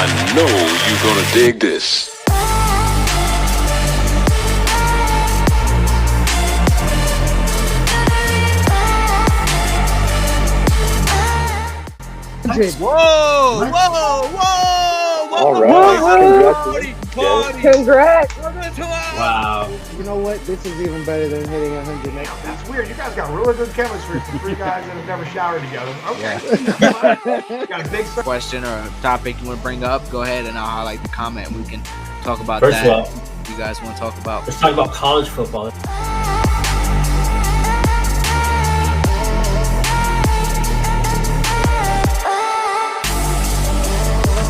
I know you're gonna dig this. Whoa! All right. Congrats! Wow. You know what? This is even better than hitting 100 next time. That's weird. You guys got really good chemistry for three guys that have never showered together. Okay. You got a big question or a topic you want to bring up, go ahead and I'll highlight the comment. We can talk about First that. of all, You guys want to talk about? let's talk about college football.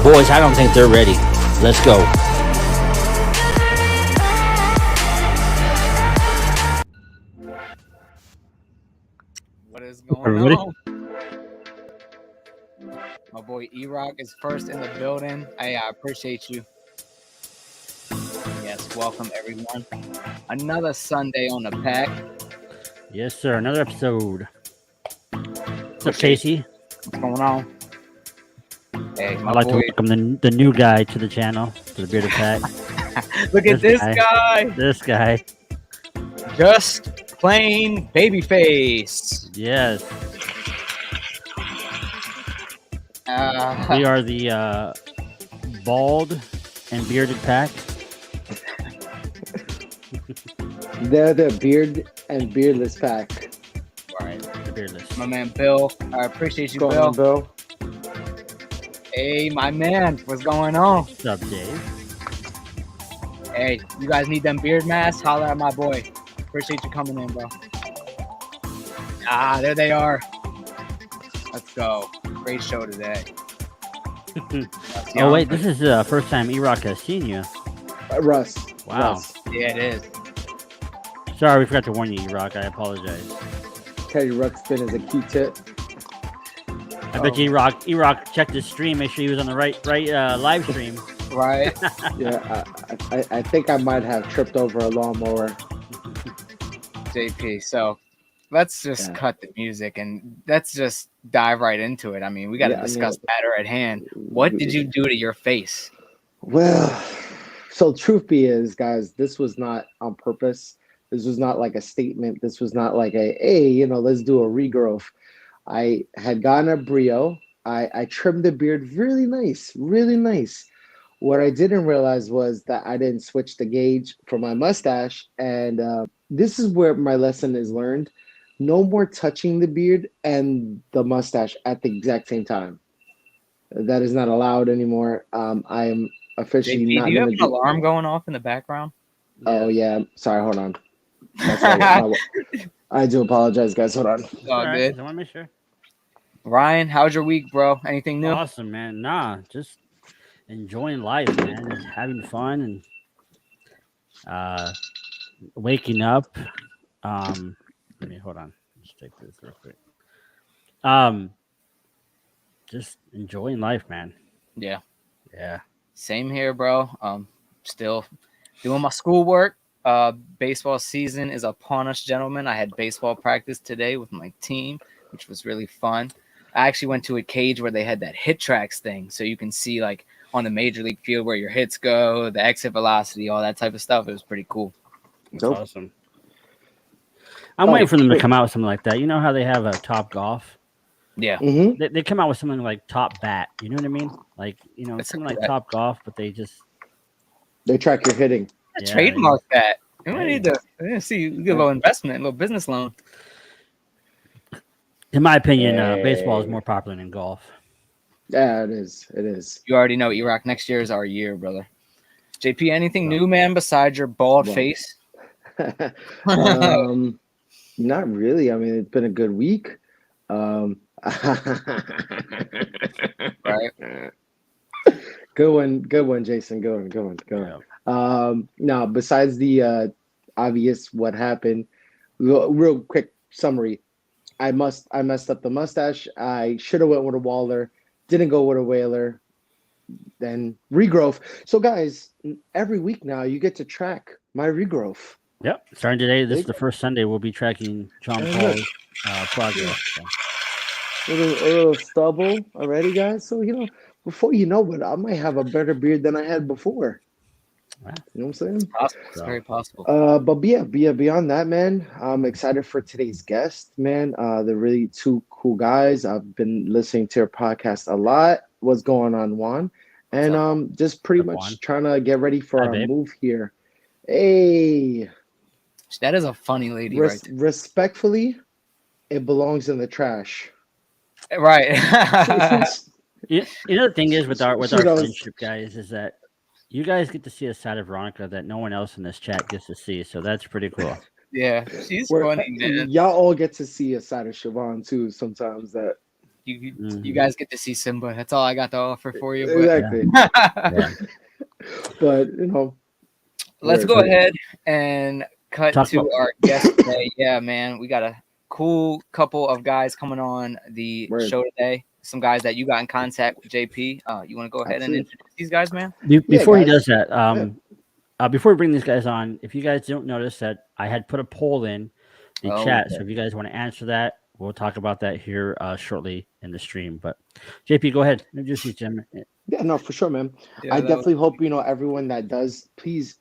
Boys, I don't think they're ready. Let's go. What is going Everybody? on? My boy E-Rock is first in the building. Hey, I appreciate you. Yes, welcome everyone. Another Sunday on the pack. Yes, sir. Another episode. What's up, Casey? What's going on? Hey, my I'd like to boy. welcome the new guy to the channel, to the Bearded Pack. Look at this guy. This guy. Just plain babyface. Yes. We are the bald and bearded pack. They're the beard and beardless pack. All right. The beardless. My man Bill. I appreciate you, Go Bill. on, Bill. Hey, my man. What's going on? What's up, Dave? Hey, you guys need them beard masks? Holler at my boy. Appreciate you coming in, bro. Ah, there they are. Let's go. Great show today. Oh, wait. This is the first time E-Rock has seen you. Russ. Wow. Russ. Yeah, it is. Sorry, we forgot to warn you, E-Rock. I apologize. Teddy Ruxpin is a Q-tip. I bet you E-Rock checked his stream, make sure he was on the right live stream. Right? Yeah, I think I might have tripped over a lawnmower. JP. So let's just cut the music and let's just dive right into it. I mean, we got to discuss matter at hand. What did you do to your face? Well, so truth be is, guys, this was not on purpose. This was not like a statement. This was not like hey, let's do a regrowth. I had gotten a brio. I trimmed the beard really nice, really nice. What I didn't realize was that I didn't switch the gauge for my mustache. And this is where my lesson is learned. No more touching the beard and the mustache at the exact same time. That is not allowed anymore. I am officially JP, not do you have going an to alarm going off in the background? Oh, yeah. Sorry, hold on. I do apologize, guys. Hold on. All good. I want to make sure. Ryan, how's your week, bro? Anything new? Awesome, man. Nah, just enjoying life, man. Just having fun and waking up. Let me hold on. Let's take this real quick. Just enjoying life, man. Yeah. Yeah. Same here, bro. Still doing my schoolwork. Baseball season is upon us, gentlemen. I had baseball practice today with my team, which was really fun. I actually went to a cage where they had that hit tracks thing, so you can see like on the major league field where your hits go, the exit velocity, all that type of stuff. It was pretty cool. That's awesome. I'm waiting for them to come out with something like that. You know how they have a Top Golf? Yeah. Mm-hmm. They come out with something like Top Bat. You know what I mean? Like, That's something like correct. Top Golf, but they just They track your hitting. Yeah, Trademark that. We Hey. need to see give a little investment, a little business loan. in my opinion, baseball is more popular than golf. Yeah, it is. It is. You already know, Iraq. Next year is our year, brother. JP, anything new, man, besides your bald face? Not really. I mean, it's been a good week. Right. Good one, Jason. Good one. Now, besides the obvious what happened, real quick summary. I messed up the mustache. I should have went with a Waller. Didn't go with a Whaler. Then regrowth. So, guys, every week now you get to track my regrowth. Yep. Starting today, this is the first Sunday we'll be tracking John Paul's progress. So. A little stubble already, guys. So, before you know it, I might have a better beard than I had before. Wow. You know what I'm saying? Possible. It's very possible. But beyond that, man, I'm excited for today's guest, man. They're really two cool guys. I've been listening to your podcast a lot. What's going on, Juan? And just pretty What's up, much Juan? trying to get ready for Hi, our babe. move here. Hey, That is a funny lady, right? respectfully, it belongs in the trash. There. Right. You know the thing is with our She knows. friendship, guys, is that you guys get to see a side of Veronica that no one else in this chat gets to see. So that's pretty cool. Yeah, she's Where- funny, man. Y'all all get to see a side of Siobhan too. Sometimes that You guys get to see Simba. That's all I got to offer for you. But exactly. Yeah. But you know, let's go ahead and cut Talk to about- our guest today. Yeah, man, we got a cool couple of guys coming on the Word. show today. Some guys that you got in contact with, JP. You want to go ahead and Absolutely. introduce these guys, man? Before he guys. does that, before we bring these guys on, if you guys don't notice that I had put a poll in the chat, so if you guys want to answer that, we'll talk about that here shortly in the stream. But JP, go ahead, introduce these gentlemen. Yeah, no, for sure, man. Yeah, I that definitely hope everyone that does, please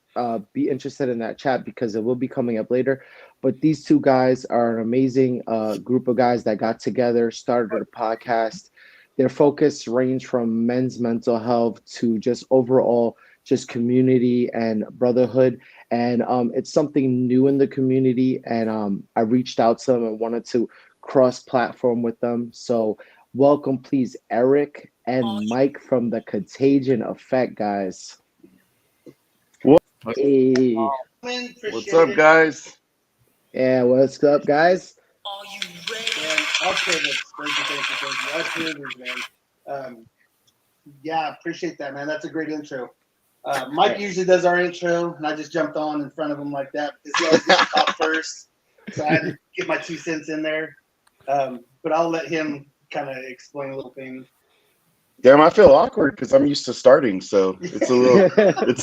be interested in that chat because it will be coming up later. But these two guys are an amazing group of guys that got together, started a podcast. Their focus range from men's mental health to just overall just community and brotherhood. And it's something new in the community. And I reached out to them and wanted to cross-platform with them. So welcome, please, Eric and Mike from the Contagion Effect, guys. Hey. What's up, guys? Yeah, what's up, guys? Man, I'll say this. Thank you. Us movers, man. Yeah, appreciate that, man. That's a great intro. Mike usually does our intro, and I just jumped on in front of him like that because he always gets talk first. So I had to get my 2 cents in there. But I'll let him kind of explain a little thing. Damn, I feel awkward because I'm used to starting, so it's a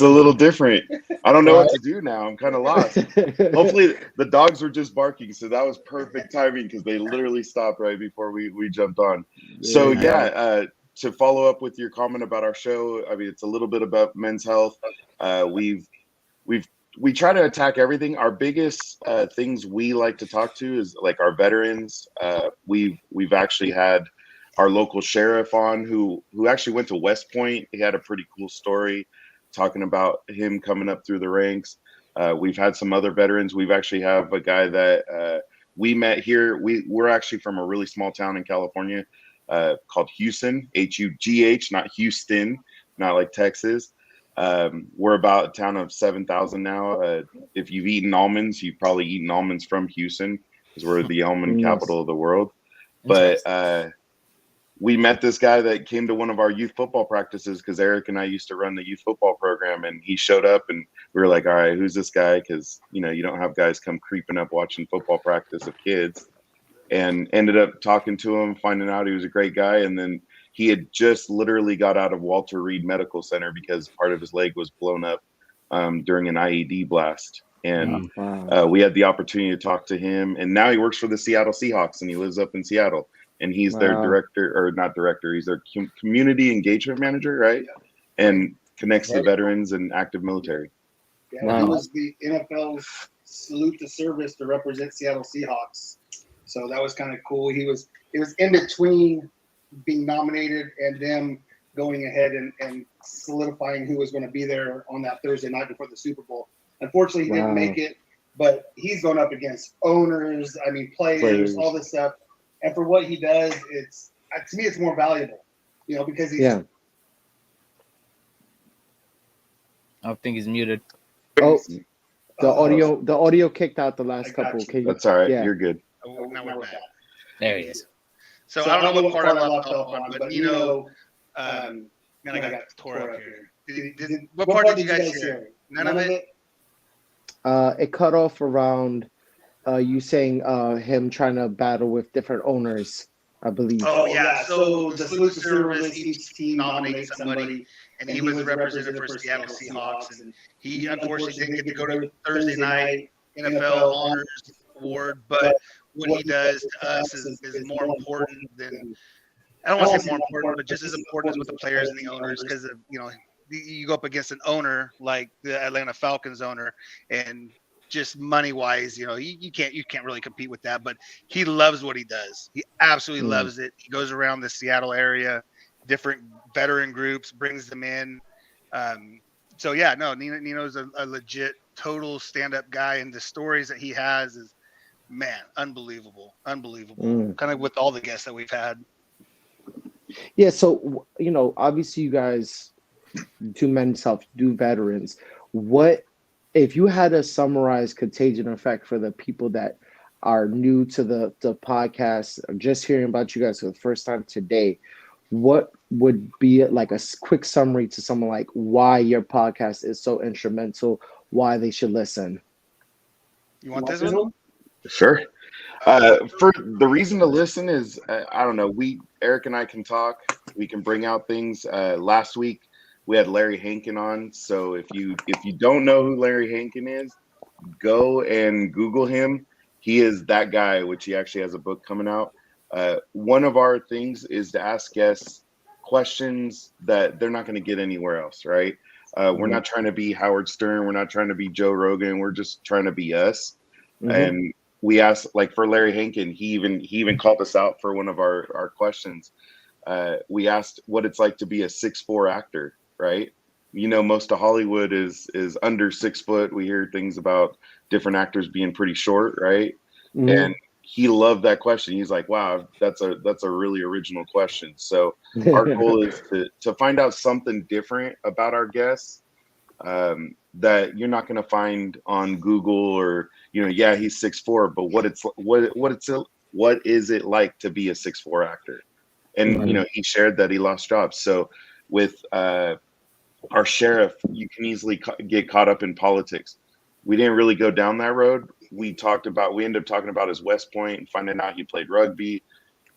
little different. I don't know what to do now. I'm kind of lost. Hopefully, the dogs were just barking, so that was perfect timing because they literally stopped right before we jumped on. So to follow up with your comment about our show, I mean, it's a little bit about men's health. We try to attack everything. Our biggest things we like to talk to is like our veterans. We've actually had our local sheriff on who actually went to West Point. He had a pretty cool story talking about him coming up through the ranks. We've had some other veterans. We've actually have a guy that we met here. We're actually from a really small town in California called Houston, Hugh, not Houston, not like Texas. We're about a town of 7,000 now. If you've eaten almonds, you've probably eaten almonds from Houston because we're the almond capital of the world. But we met this guy that came to one of our youth football practices because Eric and I used to run the youth football program, and he showed up and we were like, all right, who's this guy? Because, you don't have guys come creeping up watching football practice of kids. And ended up talking to him, finding out he was a great guy. And then he had just literally got out of Walter Reed Medical Center because part of his leg was blown up during an IED blast. And we had the opportunity to talk to him. And now he works for the Seattle Seahawks, and he lives up in Seattle. And he's their he's their community engagement manager, right? And connects the veterans and active military. Yeah, he was the NFL's salute to service to represent Seattle Seahawks. So that was kind of cool. It was in between being nominated and them going ahead and solidifying who was going to be there on that Thursday night before the Super Bowl. Unfortunately, he didn't make it, but he's going up against owners, players, all this stuff. And for what he does, to me, it's more valuable, because he's. Yeah. I think he's muted. Oh, the audio kicked out the last couple. That's all right. Yeah. You're good. Now we're back. There he is. So I don't know what part I left off on, but man, I got tore up here. What part did you guys hear? None of it? It cut off around you saying him trying to battle with different owners, I believe. Oh, yeah. So the salute to service, each team nominates somebody, and he was represented for Seattle Seahawks. And he unfortunately didn't get to go to Thursday night NFL Honors Award, but what he does to us is more important than I don't want to say more important, but just as important as with the players and the owners, because you go up against an owner like the Atlanta Falcons owner, and just money wise, you can't really compete with that. But he loves what he does. He absolutely loves it. He goes around the Seattle area, different veteran groups, brings them in. So yeah, no, Nino's a legit total stand-up guy, and the stories that he has is, man, unbelievable. Kind of with all the guests that we've had. Yeah, so obviously you guys do men's health, do veterans. What if you had to summarize Contagion Effect for the people that are new to the podcast, or just hearing about you guys for the first time today? What would be like a quick summary to someone like why your podcast is so instrumental, why they should listen? You want this one? Sure. For the reason to listen is, I don't know. Eric and I can talk. We can bring out things. Last week we had Larry Hankin on. So if you don't know who Larry Hankin is, go and Google him. He is that guy, which he actually has a book coming out. One of our things is to ask guests questions that they're not going to get anywhere else, right? We're not trying to be Howard Stern. We're not trying to be Joe Rogan. We're just trying to be us. And we asked, like for Larry Hankin, he even called us out for one of our questions. We asked what it's like to be a 6'4" actor, right? Most of Hollywood is under 6 foot. We hear things about different actors being pretty short, right? And he loved that question. He's like, wow, that's a really original question. So our goal is to find out something different about our guests that you're not going to find on Google, or yeah, he's 6'4", but what is it like to be a 6'4" actor? And he shared that he lost jobs. So with our sheriff, you can easily get caught up in politics. We didn't really go down that road. We ended up talking about his West Point and finding out he played rugby.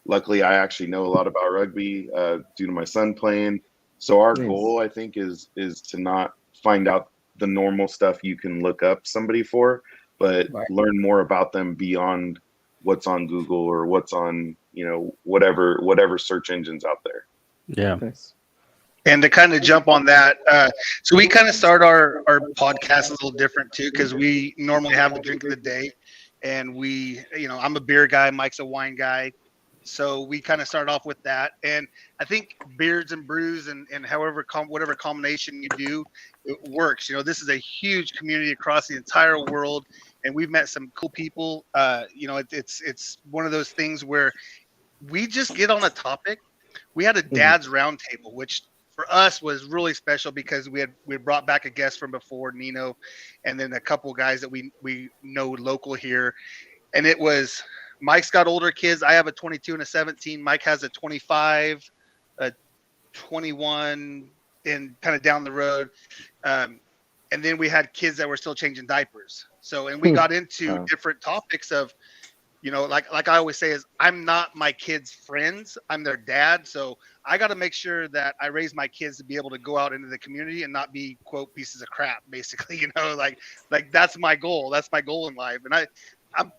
Luckily, I actually know a lot about rugby due to my son playing. So our goal, I think, is to not find out the normal stuff you can look up somebody for, but learn more about them beyond what's on Google or what's on, whatever search engines out there. Yeah. Nice. And to kind of jump on that, so we kind of start our podcast a little different too, because we normally have the drink of the day, and I'm a beer guy, Mike's a wine guy, so we kind of start off with that. And I think beers and brews and whatever combination you do, it works. This is a huge community across the entire world, and we've met some cool people. It's one of those things where we just get on a topic. We had a dad's roundtable, which for us was really special because we brought back a guest from before, Nino, and then a couple of guys that we know local here. And it was, Mike's got older kids. I have a 22 and a 17. Mike has a 25, a 21, and kind of down the road. And then we had kids that were still changing diapers. So, and we got into different topics of, like I always say, is I'm not my kids' friends. I'm their dad. So I got to make sure that I raise my kids to be able to go out into the community and not be, quote, pieces of crap, basically, like that's my goal. That's my goal in life. And I'm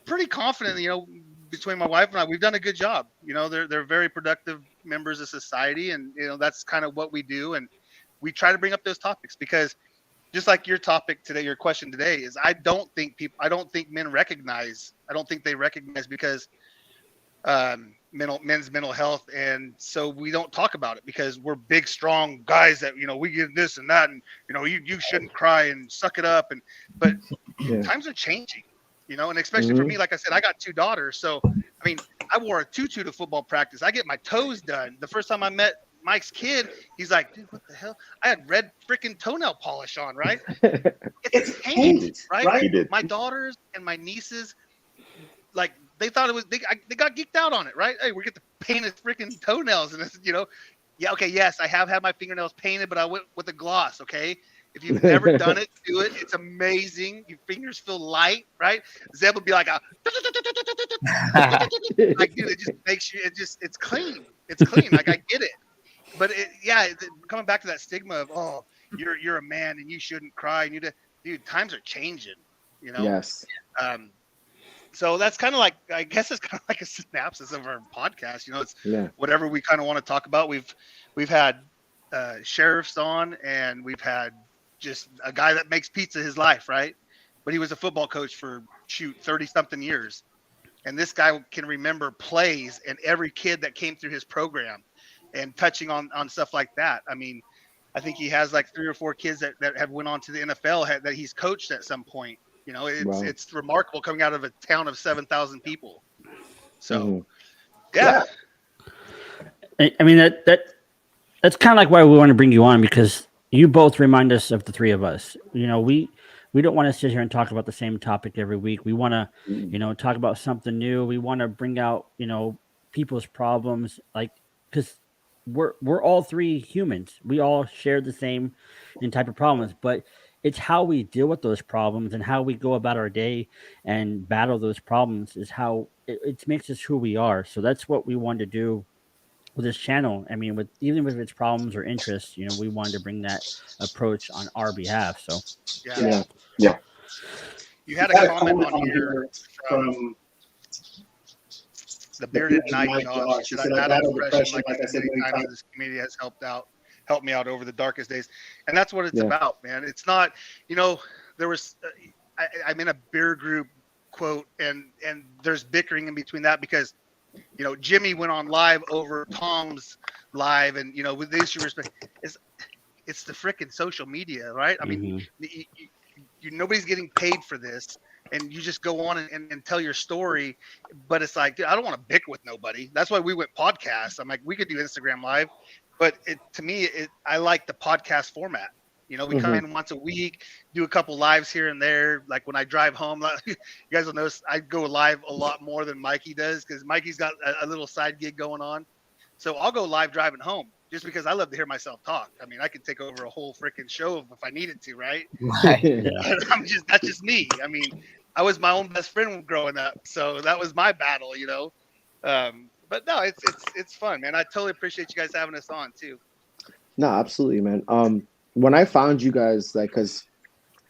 pretty confident, between my wife and I, we've done a good job. They're very productive members of society. And, that's kind of what we do. And we try to bring up those topics because just like your topic today, your question today is, I don't think men recognize, because men's mental health, and so we don't talk about it because we're big, strong guys that we get this and that, and you shouldn't cry and suck it up, but times are changing, and especially for me, like I said, I got 2 daughters, so I mean, I wore a tutu to football practice. I get my toes done. The first time I met Mike's kid, he's like, dude, what the hell? I had red freaking toenail polish on, right? It's changed, right? My daughters and my nieces, like, they thought it was, they got geeked out on it, right? Hey, we get to paint his freaking toenails, and it's, yeah, okay, yes, I have had my fingernails painted, but I went with a gloss, okay? If you've never done it, do it. It's amazing. Your fingers feel light, right? Zeb would be like, like, dude, it just makes you, it's clean. It's clean. Like, I get it. But coming back to that stigma of, oh, you're a man and you shouldn't cry, and dude, times are changing, Yes. So that's kind of like, I guess it's kind of like a synopsis of our podcast. You know, it's Yeah. whatever we kind of want to talk about. We've had sheriffs on, and we've had just a guy that makes pizza his life, right? But he was a football coach for 30 something years. And this guy can remember plays and every kid that came through his program and touching on stuff like that. I mean, I think he has like 3 or 4 kids that have went on to the NFL that he's coached at some point. You know, Wow. it's remarkable coming out of a town of 7,000 people. So, Mhm. yeah. I mean that's kind of like why we want to bring you on, because you both remind us of the three of us. You know, we don't want to sit here and talk about the same topic every week. We want to, you know, talk about something new. We want to bring out, you know, people's problems, like, because we're all three humans. We all share the same type of problems, but it's how we deal with those problems and how we go about our day and battle those problems is how it makes us who we are. So that's what we want to do with this channel. I mean, with even with its problems or interests, you know, we wanted to bring that approach on our behalf. So Yeah. Yeah. You had a comment on here from the bearded knight, Josh. He said, I've battled depression, like I said many times. This community has helped me out over the darkest days. And that's what it's about, man. It's not, you know, there was, I'm in a beer group quote, and there's bickering in between that because, you know, Jimmy went on live over Tom's live, and, you know, with the issue respect, it's the frickin' social media, right? I mean, nobody's getting paid for this, and you just go on and tell your story, but it's like, dude, I don't want to bicker with nobody. That's why we went podcast. I'm like, we could do Instagram live, but to me, I like the podcast format. You know, we come in once a week, do a couple lives here and there. Like when I drive home, you guys will notice I go live a lot more than Mikey does, because Mikey's got a little side gig going on. So I'll go live driving home just because I love to hear myself talk. I mean, I could take over a whole freaking show if I needed to, right? That's just me. I mean, I was my own best friend growing up, so that was my battle, you know. But no, it's fun, man. I totally appreciate you guys having us on too. No, absolutely, man. When I found you guys, like, because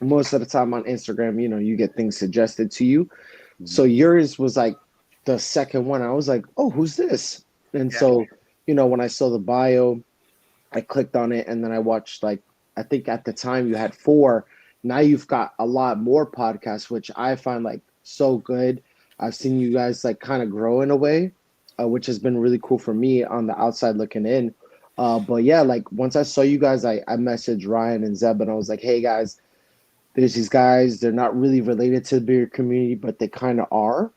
most of the time on Instagram, you know, you get things suggested to you. So yours was like the second one. I was like, oh, who's this? And so, you know, when I saw the bio, I clicked on it, and then I watched, like, I think at the time you had 4. Now you've got a lot more podcasts, which I find like so good. I've seen you guys like kind of grow in a way, which has been really cool for me on the outside looking in. But yeah, like once I saw you guys, I messaged Ryan and Zeb, and I was like, hey guys, there's these guys. They're not really related to the beer community, but they kind of are.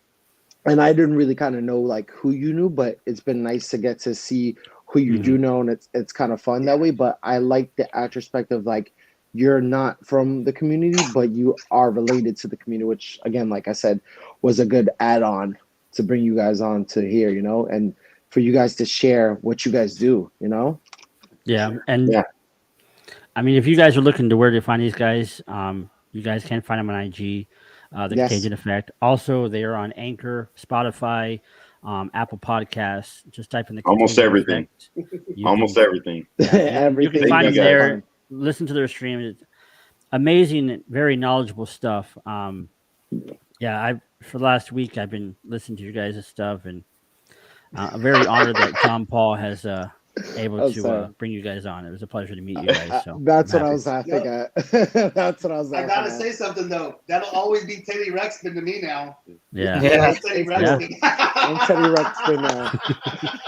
And I didn't really kind of know like who you knew, but it's been nice to get to see who you do know, and it's kind of fun that way. But I like the aspect of like, you're not from the community, but you are related to the community, which again, like I said, was a good add-on to bring you guys on to here, you know, and for you guys to share what you guys do, you know? Yeah. And I mean, if you guys are looking to where to find these guys, you guys can find them on IG, the Contagion Effect. Also, they are on Anchor, Spotify, Apple Podcasts. Just type in the almost everything. Everything. Yeah, you can find them there. Listen to their stream. It's amazing, very knowledgeable stuff. For the last week I've been listening to you guys' stuff, and I'm very honored that John Paul has able to bring you guys on. It was a pleasure to meet you guys. So that's what I was laughing at. That's what I was laughing I gotta say something though. That'll always be Teddy Ruxpin to me now. Yeah. Teddy Ruxpin. I'm Teddy Ruxpin.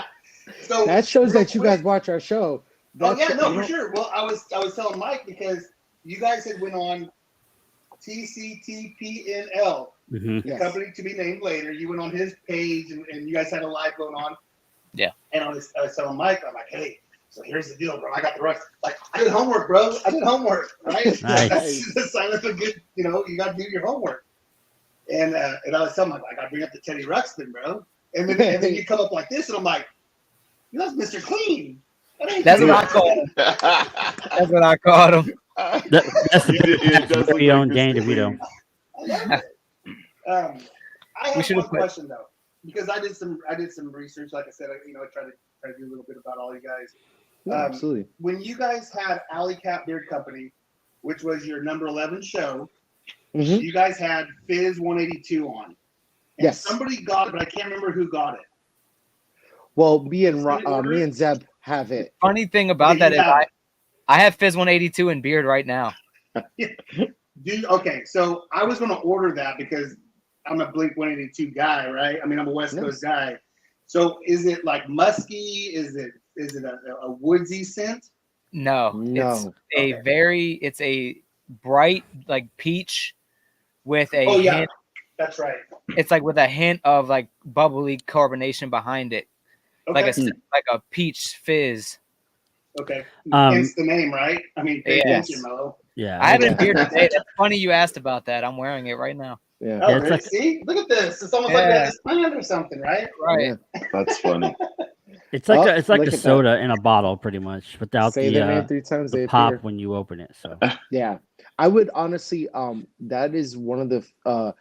So that shows that you guys watch our show. For sure. Well, I was telling Mike, because you guys had went on TCTPNL, the company to be named later. You went on his page, and you guys had a live going on. Yeah. And I was telling Mike, I'm like, hey, so here's the deal, bro. I got the rest. Like, I did homework, bro. Right? Nice. That's the sign of a good, you know, you got to do your homework. And I was telling him, I got to bring up the Teddy Ruxpin, bro. And then you come up like this, and I'm like, that's Mr. Clean. That's what I call him. That's what I called him. That's the very own Danny DeVito. I have one question though, because I did some research. Like I said, I tried to do a little bit about all you guys. Absolutely. When you guys had Alley Cat Beard Company, which was your number 11 show, you guys had Fizz 182 on. And Yes. somebody got it, but I can't remember who got it. Well, me and Somebody ordered me it? and Zeb have it. Funny thing about Okay, that you is have I have Fizz 182 and beard right now. Okay, so I was going to order that because I'm a Blink 182 guy, right? I mean, I'm a West Yes. Coast guy. So is it like musky? Is it a woodsy scent? No, No. it's a bright like peach with a Oh yeah, hint. that's right. It's like with a hint of like bubbly carbonation behind it, Okay, like a peach fizz. okay. Um, Hence the name, right? I mean, pay Yes. attention, Mello. Yeah. I have it Yeah. in beard today. That's funny you asked about that. I'm wearing it right now. Yeah. Oh, Yeah, it's really? like- See, look at this. It's almost like we Yeah. had this planned or something, right? Right. Yeah. That's funny. It's like Oh, it's like look a at that. soda in a bottle, pretty much, without Say their name the 3 times. the They pop appear. when you open it. So Yeah, I would honestly. That is one of the.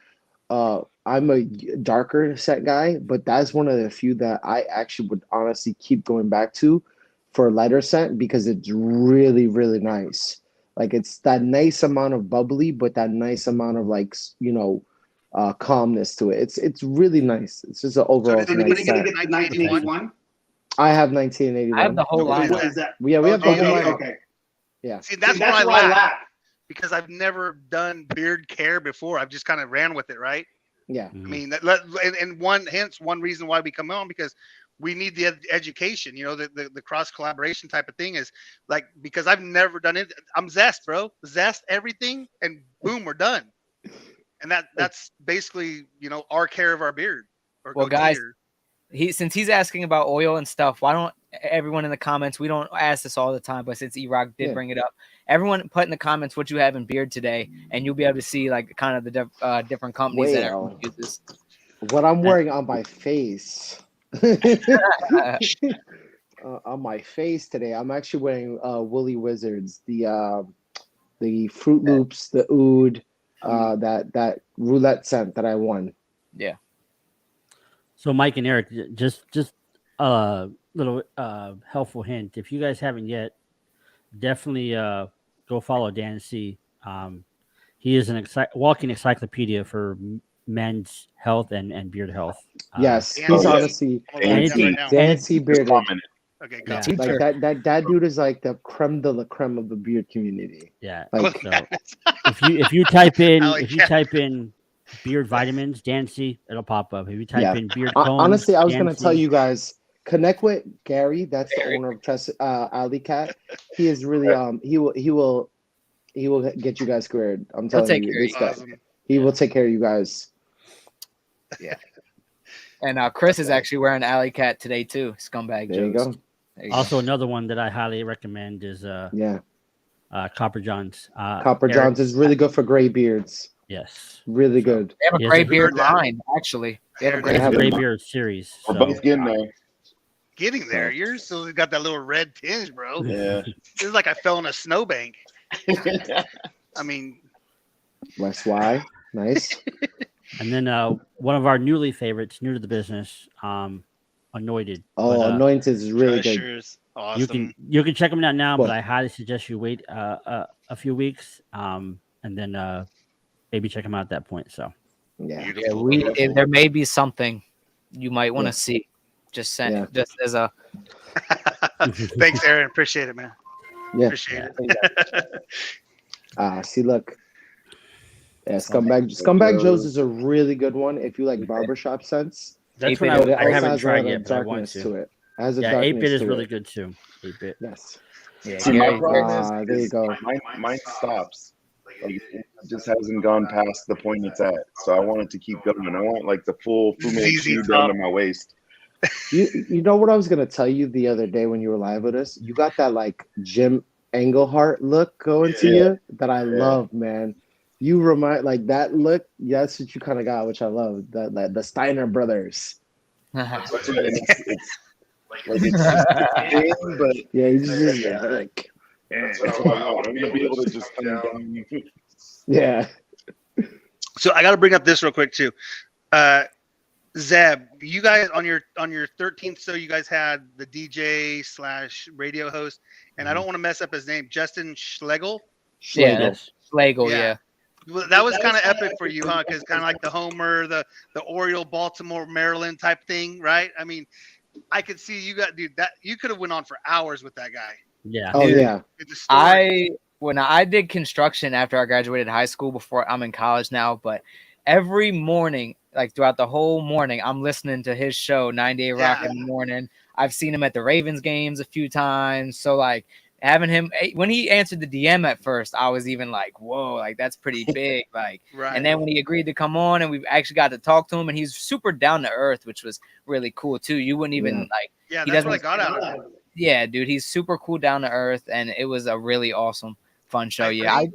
I'm a darker set guy, but that's one of the few that I actually would honestly keep going back to for lighter scent because it's really, really nice. Like it's that nice amount of bubbly, but that nice amount of like calmness to it. It's really nice. It's just an So overall did anybody nice get scent. it in 1981? I have 1981. I have the whole What is lineup. What is that? We have the whole Okay, lineup. okay. Yeah. See, that's See, where I where I laugh laugh. because I've never done beard care before. I've just kind of ran with it, right? Yeah. mhm. I mean, one reason why we come on because we need the education. You know, the cross collaboration type of thing is like because I've never done it. I'm Zest, bro. Zest everything, and boom, we're done. And that's basically our care of our beard. Or Well, goatee guys, or- Since he's asking about oil and stuff, why don't everyone in the comments? We don't ask this all the time, but since E-Rock did Yeah. bring it up, everyone put in the comments what you have in beard today, and you'll be able to see like kind of the different companies that everyone Well. uses. What I'm wearing on my face. On my face today, I'm actually wearing Woolly Wizards, the Fruit Loops, the Oud, that roulette scent that I won. Yeah. So Mike and Eric, just a little helpful hint. If you guys haven't yet, definitely go follow Dan C. He is an walking encyclopedia for men's health and beard health. Yes, Dan he's C. honestly I'm gonna write that right now. Dan C. bearded. Okay, Yeah. go. Like that dude is like the creme de la creme of the beard community. Yeah. Like, So if you type in I like that. beard vitamins, Dan C, it'll pop up. If you type in beard combs, honestly, I was Dan gonna tell C, you guys, connect with Gary. That's the owner of Alley Cat. He is really he will get you guys squared. I'm telling take you, care of this guy. Awesome. He will take care of you guys. And Chris is actually wearing Alley Cat today too. Scumbag There you Joe's. go. There you Also, another one that I highly recommend is Yeah, Copper John's. Copper Eric- John's is really good for gray beards. Yes. Really good. They have a He has gray a- beard line, actually. They have a They gray have a have gray a- beard series. We're So, both getting there. Getting there. You're still got that little red tinge, bro. Yeah. This is like I fell in a snowbank. I mean, West Y, nice. and then one of our newly favorites, new to the business, Anointed. Oh, But, Anointed is really good. Treasures. Awesome. you can check them out now, Well- but I highly suggest you wait a few weeks, and then maybe check them out at that point. So Yeah. Yeah, Beautiful. there may be something you might want to see. Just send Yeah. just as a Thanks, Aaron. Appreciate it, man. Yeah. Appreciate it. See, look. Yeah, Scumbag Joe's is a really good one if you like barbershop scents. that's Eight-bit, what But it I also haven't has a tried lot yet, of but I want darkness to. to it. It has a Yeah, darkness 8-bit is to really it. good too. 8-bit. Yes. See, my Gary, problem there you go. mine stops. Like, it just hasn't gone past the point it's at. So I want it to keep going. I want like the full Fu ZZ Manchu Top. down to my waist. You know what I was gonna tell you the other day when you were live with us? You got that like Jim Englehart look going to you that I love, man. You remind like that look. That's what you kind of got, which I love. That the Steiner brothers. That's what it's like it's just thin, but Yeah, you just like that's what I want. I'm gonna be able to just come down. yeah. So I got to bring up this real quick too. Zeb, you guys on your 13th show, you guys had the DJ / radio host, and I don't want to mess up his name, Justin Schlegel. Yeah, Schlegel. Schlegel, Yeah. yeah. Well, that was kind of epic for you, huh? Because kind of like the Homer, the Oriole, Baltimore, Maryland type thing, right? I mean, I could see you got, dude. That you could have went on for hours with that guy. Yeah. Oh Dude, yeah. It's a story. When I did construction after I graduated high school, before I'm in college now, but every morning, like throughout the whole morning, I'm listening to his show, 98 Rock Yeah. in the morning. I've seen him at the Ravens games a few times. So like having him when he answered the DM at first, I was even like, whoa, like that's pretty big. Like Right. and then when he agreed to come on and we actually got to talk to him and he's super down to earth, which was really cool too. You wouldn't even Yeah. like Yeah, he that's what I doesn't got out of it. yeah, dude, he's super cool down to earth and it was a really awesome fun show. I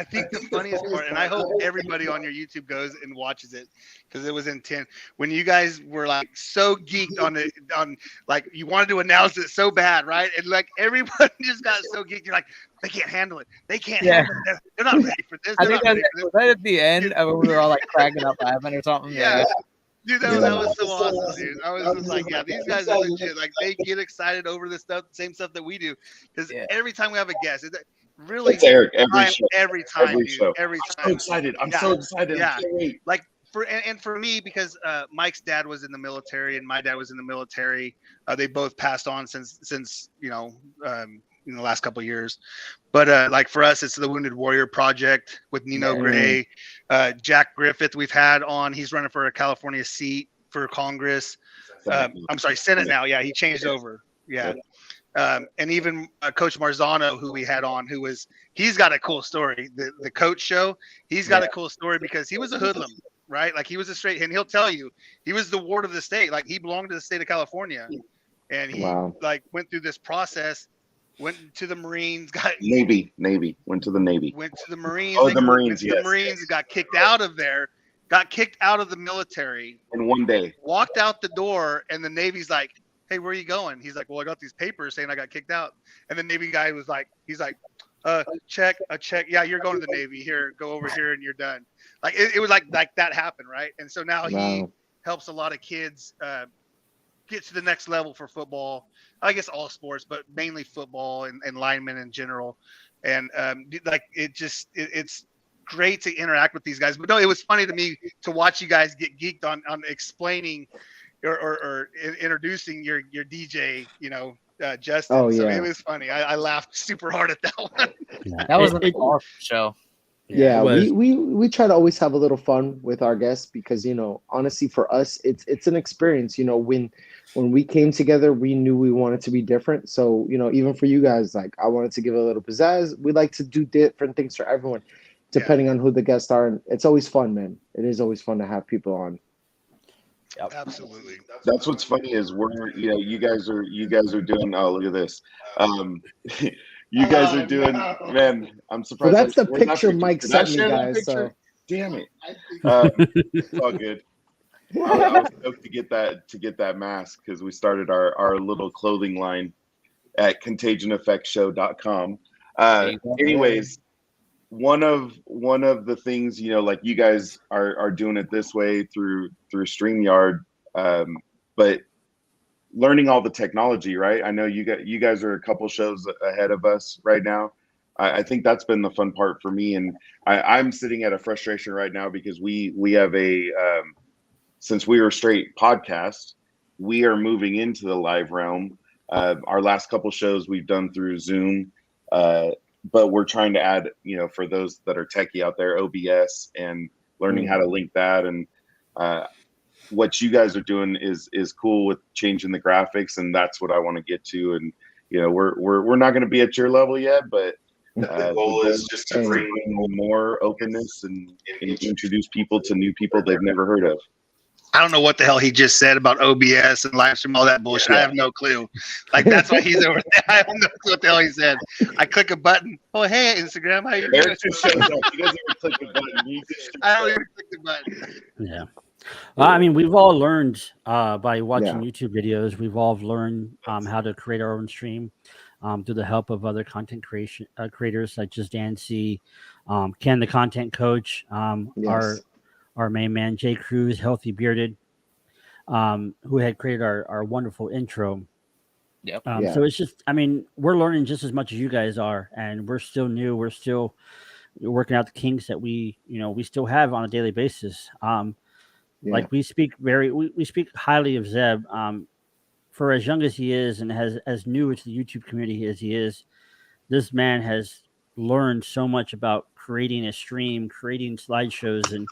think the funniest part, and I hope everybody on your YouTube goes and watches it because it was intense. When you guys were like so geeked on like you wanted to announce it so bad, right? And like everyone just got so geeked. You're like, they can't handle it. They can't handle it. They're not ready for this. I They're think not ready for was that at the end when we were all like cracking up laughing or something. this. Yeah. Dude, that Yeah. was so awesome, dude. I was just like, yeah, these guys are legit. Like, they get excited over the same stuff that we do. Because every time we have a guest, it's really It's Eric every show. every time, Every dude. show. Every I'm time. so excited. I'm Yeah. so excited. Yeah. I can't wait. Like and for me, because Mike's dad was in the military and my dad was in the military. They both passed on since in the last couple of years. But like for us, it's the Wounded Warrior Project with Nino Gray, Jack Griffith. We've had on. He's running for a California seat for Congress. I'm sorry, Senate now. Yeah, he changed over. Yeah. And even Coach Marzano, who we had on, he's got a cool story. The coach show, he's got a cool story because he was a hoodlum, right? Like he was a straight, and he'll tell you he was the ward of the state. Like he belonged to the state of California, and he like went through this process, went to the Marines, Navy, went to the Navy, went to the Marines. Oh, the Marines, the Marines, got kicked out of there, got kicked out of the military in one day. Walked out the door, and the Navy's like, hey, where are you going? He's like, well, I got these papers saying I got kicked out. And the Navy guy was like, check. Yeah, you're going to the Navy. Here, go over here and you're done. Like it was like that happened, right? And so now he helps a lot of kids get to the next level for football. I guess all sports, but mainly football and linemen in general. And like it's great to interact with these guys. But no, it was funny to me to watch you guys get geeked on explaining or introducing your DJ, Justin. Oh, So yeah. it was funny. I laughed super hard at that one. That was an awesome show. Yeah, was. we try to always have a little fun with our guests because honestly for us it's an experience. When we came together we knew we wanted to be different. So even for you guys, like I wanted to give a little pizzazz. We like to do different things for everyone, depending on who the guests are, and it's always fun, man. It is always fun to have people on. Yep. Absolutely. That's what's funny is you guys are doing. Oh, look at this. You guys are doing. Man, I'm surprised. Well, that's the where's that picture Mike Did I sent me, share that guys. picture? So Damn it. It's all good. I was stoked to get that mask because we started our little clothing line at contagioneffectshow.com. Anyways, one of the things, like you guys are doing it this way through StreamYard, but learning all the technology, right? I know you guys are a couple shows ahead of us right now. I think that's been the fun part for me, and I'm sitting at a frustration right now because we have a since we were straight podcast, we are moving into the live realm. Our last couple shows we've done through Zoom, but we're trying to add, for those that are techie out there, OBS and learning how to link that. And what you guys are doing is cool with changing the graphics, and that's what I want to get to. And we're not going to be at your level yet, but the goal is just to bring more openness and introduce people to new people they've never heard of. I don't know what the hell he just said about OBS and live stream, all that bullshit. I have no clue. Like that's why he's over there. I have no clue what the hell he said. I click a button. Oh, hey, Instagram, how you doing? Eric just shows up. He doesn't even click the button. I don't even click the button. Yeah. I mean, we've all learned by watching YouTube videos. We've all learned how to create our own stream through the help of other content creators such as Dancy, Ken, the content coach, our main man, Jay Cruz, Healthy Bearded, who had created our wonderful intro. Yep. So it's just, I mean, we're learning just as much as you guys are, and we're still new. We're still working out the kinks that we still have on a daily basis. Like we speak we speak highly of Zeb. For as young as he is and as new to the YouTube community as he is, this man has learned so much about creating a stream, creating slideshows, and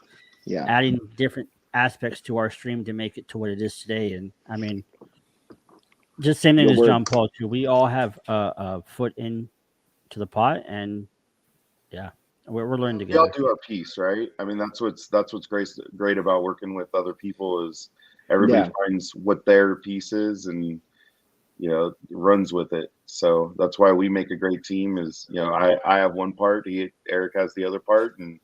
adding different aspects to our stream to make it to what it is today. And I mean, just same thing as John Paul too. We all have a foot in to the pot, and yeah, we're learning together. We all do our piece, right? I mean, that's what's great about working with other people is everybody finds what their piece is and runs with it. So that's why we make a great team. Is I have one part, Eric has the other part, and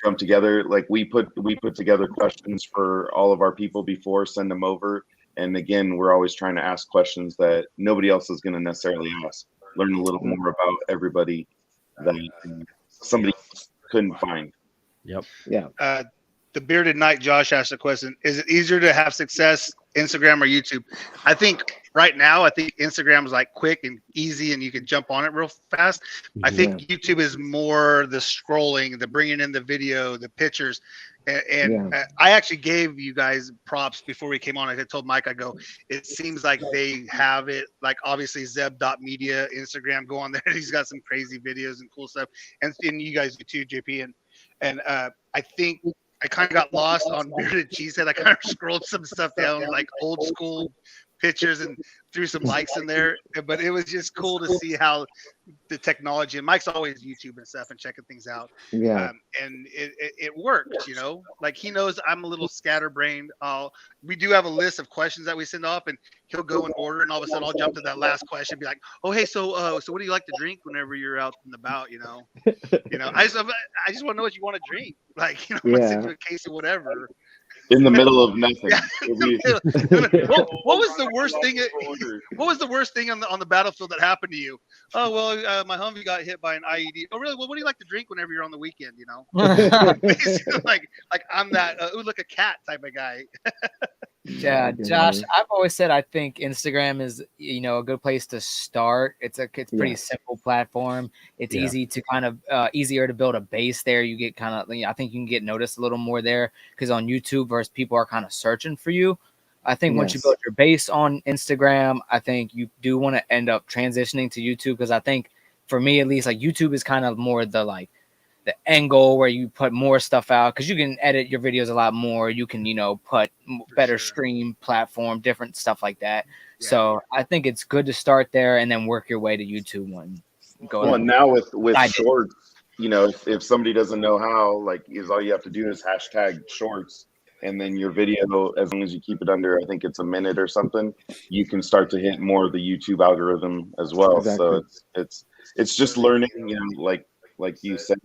jump together. Like we put together questions for all of our people before, send them over. And again, we're always trying to ask questions that nobody else is going to necessarily ask. Learn a little more about everybody that somebody couldn't find. Yep. Yeah. The Bearded Knight Josh asked a question: is it easier to have success Instagram or YouTube? I think right now, Instagram is like quick and easy, and you can jump on it real fast. I think YouTube is more the scrolling, the bringing in the video, the pictures. And I actually gave you guys props before we came on. I told Mike, it seems like they have it, like obviously Zeb.media, Instagram, go on there. He's got some crazy videos and cool stuff. And you guys do too, JP. And I think I kind of got lost on Bearded Cheesehead. I kind of scrolled some stuff down, like old school pictures, and threw some likes in there. But it was just cool to see how the technology, and Mike's always YouTube and stuff and checking things out. Yeah. And it works, like he knows I'm a little scatterbrained. We do have a list of questions that we send off, and he'll go in order, and all of a sudden I'll jump to that last question and be like, oh, hey, so what do you like to drink whenever you're out and about? I just want to know what you want to drink. Like, send you a case of whatever. In the middle of nothing. What was the worst thing? What was the worst thing on the battlefield that happened to you? Oh well, my Humvee got hit by an IED. Oh really? Well, what do you like to drink whenever you're on the weekend? Basically, like I'm that look a cat type of guy. Yeah, Josh, I've always said I think Instagram is a good place to start. It's a pretty simple platform. It's easy to kind of easier to build a base there. You get kind of I think you can get noticed a little more there because on YouTube versus people are kind of searching for you. I think once you build your base on Instagram, I think you do want to end up transitioning to YouTube because I think for me at least, like YouTube is kind of more the angle where you put more stuff out because you can edit your videos a lot more. You can, put better stream platform, different stuff like that. Yeah. So I think it's good to start there and then work your way to YouTube one. Well, and now with shorts, if somebody doesn't know how, is all you have to do is hashtag shorts. And then your video, as long as you keep it under, I think it's a minute or something, you can start to hit more of the YouTube algorithm as well. Exactly. So it's just learning, like you said,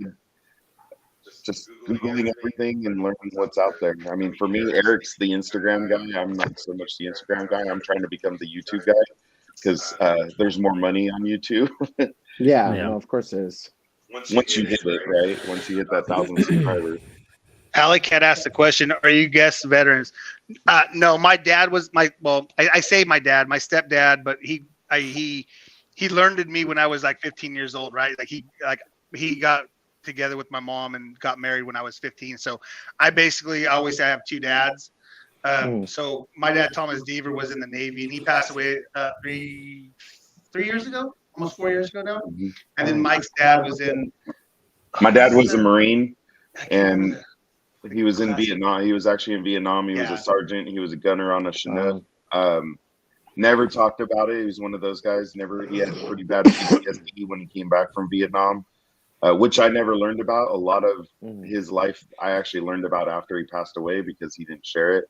just Googling everything and learning what's out there. I mean, for me, Eric's the Instagram guy. I'm not so much the Instagram guy. I'm trying to become the YouTube guy because there's more money on YouTube. No, of course there is. Once you hit it, right? Once you hit that 1,000 subscribers. Alec had asked the question, are you guest veterans? No, my dad was I say my dad, my stepdad, but he learned me when I was like 15 years old, right? He got together with my mom and got married when I was 15. So I always say I have two dads. So my dad, Thomas Deaver, was in the Navy and he passed away 3 years ago, almost 4 years ago now. And then Mike's dad my dad was a Marine and he was in Vietnam. He was actually in Vietnam. He was a sergeant. He was a gunner on a Chinook. Never talked about it. He was one of those guys. He had pretty bad PTSD when he came back from Vietnam, which I never learned about. A lot of his life I actually learned about after he passed away because he didn't share it.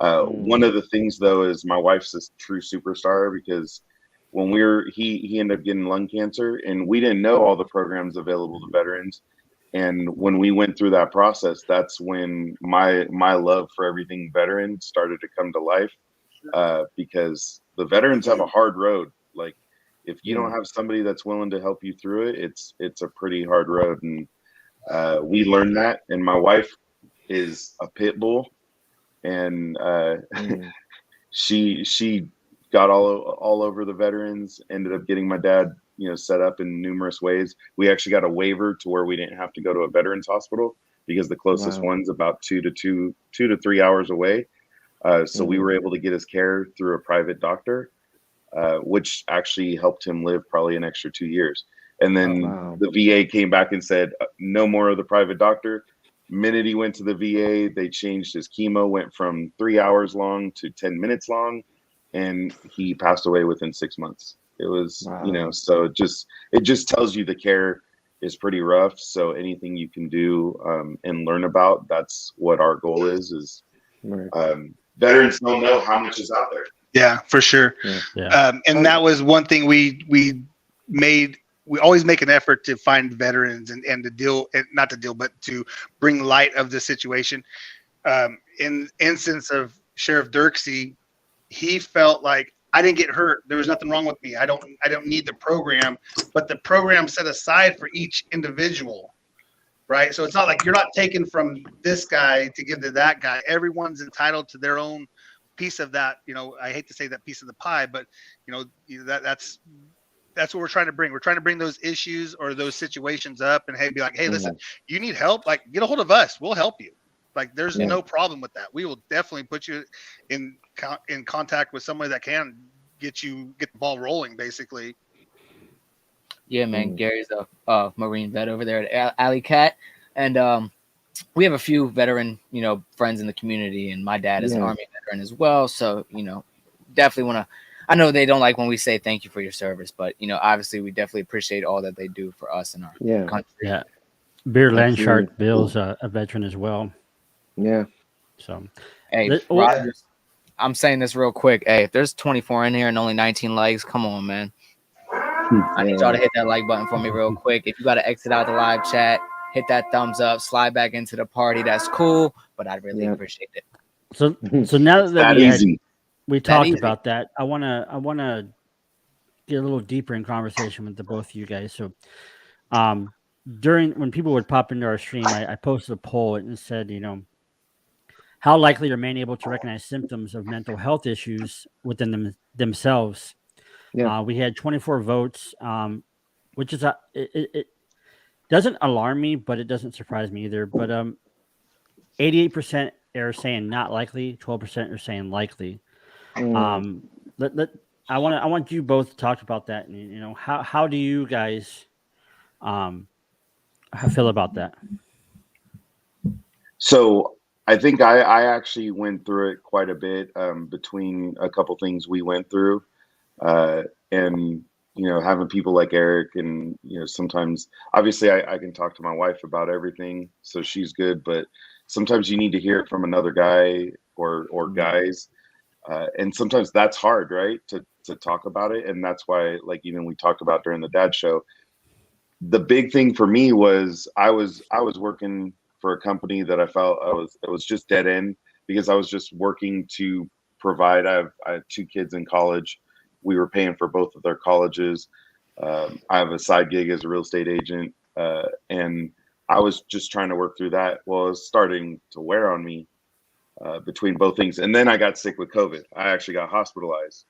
One of the things, though, is my wife's a true superstar because when he ended up getting lung cancer, and we didn't know all the programs available to veterans. And when we went through that process, that's when my love for everything veteran started to come to life, because the veterans have a hard road. Like, if you don't have somebody that's willing to help you through it, it's a pretty hard road. And we learned that. And my wife is a pit bull, and she got all over the veterans. Ended up getting my dad set up in numerous ways. We actually got a waiver to where we didn't have to go to a veterans hospital because the closest one's about 2 to 3 hours away. So we were able to get his care through a private doctor, which actually helped him live probably an extra 2 years. And then the VA came back and said, no more of the private doctor. Minute he went to the VA, they changed his chemo, went from 3 hours long to 10 minutes long, and he passed away within 6 months. It was, so it just tells you the care is pretty rough. So anything you can do and learn about, that's what our goal is veterans don't know how much is out there. Yeah, for sure. And that was one thing we made. We always make an effort to find veterans and to bring light of the situation. In instance of Sheriff Dirksey, he felt like, I didn't get hurt. There was nothing wrong with me. I don't need the program, but the program set aside for each individual, right? So it's not like you're not taking from this guy to give to that guy. Everyone's entitled to their own piece of that. I hate to say that piece of the pie, but that's what we're trying to bring. We're trying to bring those issues or those situations up and be like, hey, listen, you need help? Like, get a hold of us. We'll help you. Like, there's no problem with that. We will definitely put you in contact with somebody that can get the ball rolling, basically. Yeah, man. Gary's a Marine vet over there at Alley Cat. And we have a few veteran, friends in the community. And my dad is an Army veteran as well. So, definitely want to. I know they don't like when we say thank you for your service, but obviously we definitely appreciate all that they do for us in our country. Yeah, Beer Landshark Bill's a veteran as well. Yeah. So, hey, Rogers, I'm saying this real quick. Hey, if there's 24 in here and only 19 likes, come on, man. I need y'all to hit that like button for me real quick. If you got to exit out the live chat, hit that thumbs up, slide back into the party. That's cool, but I'd really appreciate it. So now that we talked about that, I wanna get a little deeper in conversation with the both of you guys. So when people would pop into our stream, I posted a poll and it said, how likely are men able to recognize symptoms of mental health issues within themselves? We had 24 votes, which is it doesn't alarm me, but it doesn't surprise me either. But 88% are saying not likely, 12% are saying likely. I want you both to talk about that. And, how do you guys feel about that? So I think I actually went through it quite a bit between a couple things we went through, and having people like Eric and sometimes obviously I can talk to my wife about everything, so she's good, but sometimes you need to hear it from another guy or guys. And sometimes that's hard, right? To talk about it. And that's why, like, even we talked about during the dad show, the big thing for me was I was working for a company that I felt it was just dead end because I was just working to provide. I have 2 kids in college. We were paying for both of their colleges. I have a side gig as a real estate agent. And I was just trying to work through that. Well, it was starting to wear on me. Between both things. And then I got sick with COVID. I actually got hospitalized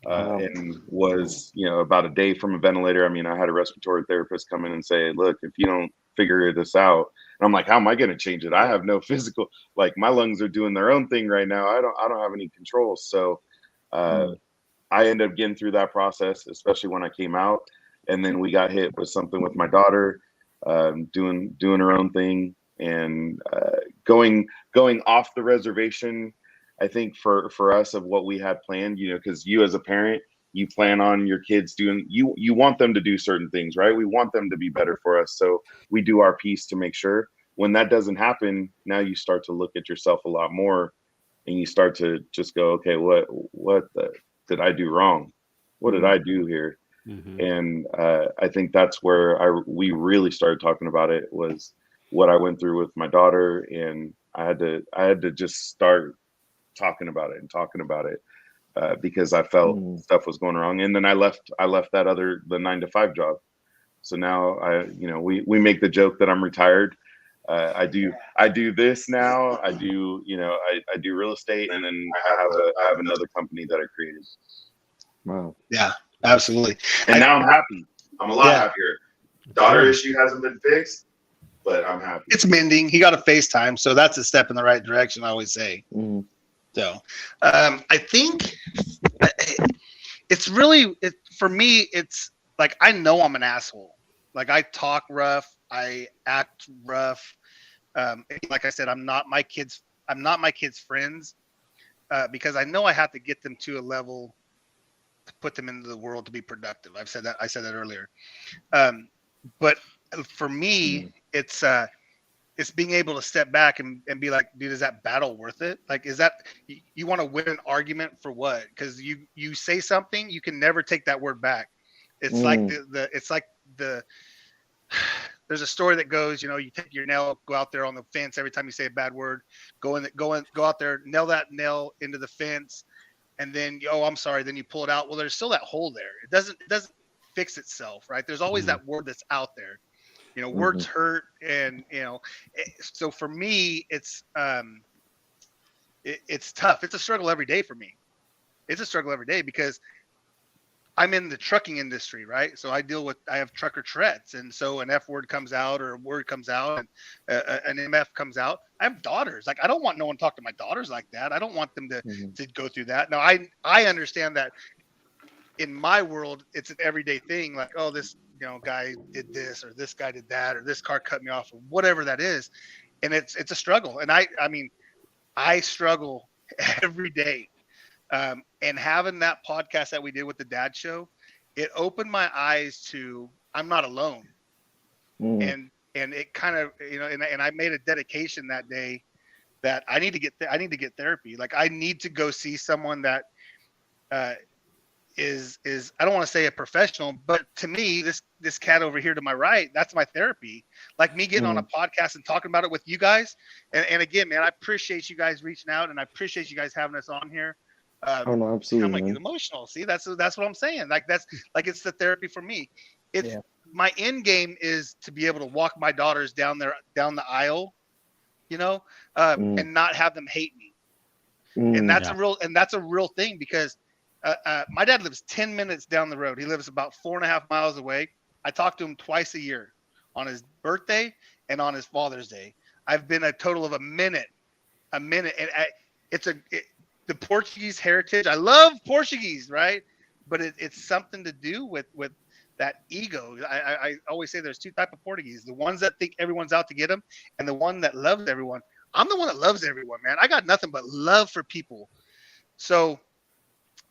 and was, about a day from a ventilator. I mean, I had a respiratory therapist come in and say, look, if you don't figure this out, and I'm like, how am I going to change it? I have no physical, like my lungs are doing their own thing right now. I don't have any control. So I ended up getting through that process, especially when I came out. And then we got hit with something with my daughter doing her own thing. And going off the reservation, I think for us of what we had planned, because you as a parent, you plan on your kids doing, you want them to do certain things, right? We want them to be better for us. So we do our piece to make sure. When that doesn't happen, now you start to look at yourself a lot more and you start to just go, okay, what did I do wrong? What did I do here? Mm-hmm. And I think that's where we really started talking about it, was what I went through with my daughter, and I had to just start talking about it because I felt stuff was going wrong. And then I left the 9-to-5 job. So now we make the joke that I'm retired. I do this now. I do real estate, and then I have another company that I created. Wow. Yeah, absolutely. And now I'm happy. I'm a lot happier. Daughter issue hasn't been fixed, but I'm happy. Daughter issue hasn't been fixed, but I'm happy. It's mending. He got a FaceTime, so that's a step in the right direction, I always say. Mm. So I think it's really, for me, it's like, I know I'm an asshole. Like, I talk rough, I act rough. Like I said, I'm not my kids' friends, because I know I have to get them to a level to put them into the world to be productive. I said that earlier. But for me, it's being able to step back and be like, dude, is that battle worth it? Like, is that, you want to win an argument for what? Because you say something, you can never take that word back. It's like there's a story that goes, you take your nail, go out there on the fence every time you say a bad word, go out there, nail that nail into the fence, and then, I'm sorry, then you pull it out. Well, there's still that hole there. It doesn't fix itself, right? There's always that word that's out there. Words hurt, and so for me, it's tough. It's a struggle every day for me. It's a struggle every day because I'm in the trucking industry, right? So I have trucker Tourette's, and so an F word comes out or a word comes out, and an MF comes out. I have daughters. Like, I don't want no one to talk to my daughters like that. I don't want them to go through that. Now, I understand that in my world, it's an everyday thing. Like, oh, this guy did this, or this guy did that, or this car cut me off, or whatever that is, and it's a struggle. And I struggle every day. And having that podcast that we did with the Dad Show, it opened my eyes to, I'm not alone. And it kind of, and I made a dedication that day that I need to get therapy. Like, I need to go see someone that is I don't want to say a professional, but to me, this cat over here to my right, that's my therapy. Like, me getting on a podcast and talking about it with you guys. And again, man, I appreciate you guys reaching out, and I appreciate you guys having us on here. Oh no, absolutely. I'm like, get emotional. See, that's what I'm saying. Like, that's like, it's the therapy for me. It's my end game is to be able to walk my daughters down the aisle, and not have them hate me. And that's a real thing, because my dad lives 10 minutes down the road. He lives about 4.5 miles away. I talk to him twice a year, on his birthday and on his Father's Day. I've been a total of a minute, and the Portuguese heritage. I love Portuguese, right? But it's something to do with that ego. I always say there's two types of Portuguese: the ones that think everyone's out to get them, and the one that loves everyone. I'm the one that loves everyone, man. I got nothing but love for people. So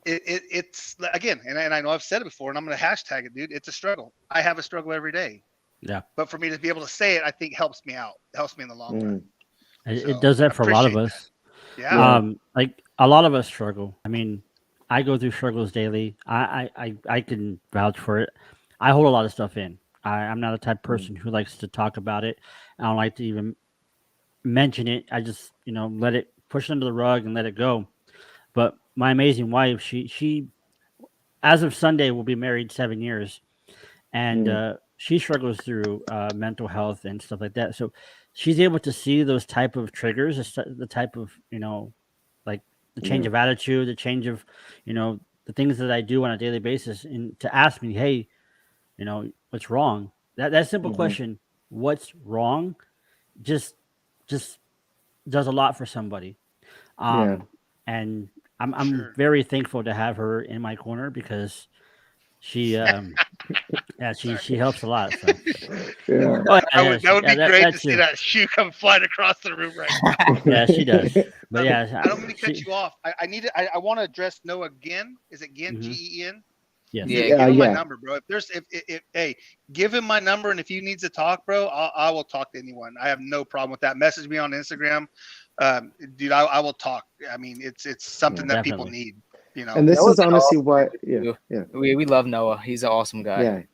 it's again, and I know I've said it before, and I'm going to hashtag it, dude. It's a struggle. I have a struggle every day. Yeah. But for me to be able to say it, I think helps me out. It helps me in the long run. It does that for a lot of us. That. Yeah. Like, a lot of us struggle. I mean, I go through struggles daily. I can vouch for it. I hold a lot of stuff in. I'm not the type of person who likes to talk about it. I don't like to even mention it. I just, let it push it under the rug and let it go. But my amazing wife, she as of Sunday will be married 7 years, and she struggles through mental health and stuff like that. So she's able to see those type of triggers, the type of, like the change of attitude, the change of, the things that I do on a daily basis, and to ask me, hey, what's wrong? That simple question, what's wrong, just does a lot for somebody. And I'm very thankful to have her in my corner, because she she helps a lot. So. That would be great to see that shoe come flying across the room right now. Yeah, she does. But I don't mean to cut you off. I want to address Noah Ginn. Is it Ginn? Gen? Yes. Yeah. Give him my number, bro. Hey, give him my number, and if he needs to talk, bro, I will talk to anyone. I have no problem with that. Message me on Instagram, dude. I will talk. I mean, it's something that people need. And this is honestly why, we love Noah. He's an awesome guy.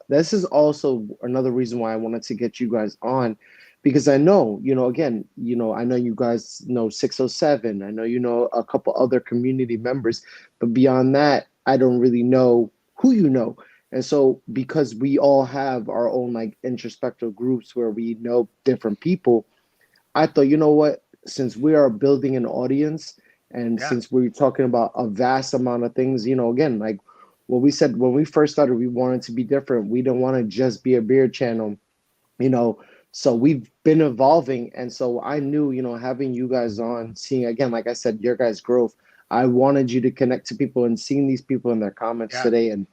This is also another reason why I wanted to get you guys on, because I know, again, I know you guys know 607. I know a couple other community members, but beyond that, I don't really know who you know. And so, because we all have our own like introspective groups where we know different people, I thought, what, since we are building an audience, and since we're talking about a vast amount of things, again, like what we said when we first started, we wanted to be different. We didn't want to just be a beer channel, you know. So we've been evolving, and so I knew, you know, having you guys on, seeing again, like I said, your guys' growth. I wanted you to connect to people, and seeing these people in their comments Yeah. today, and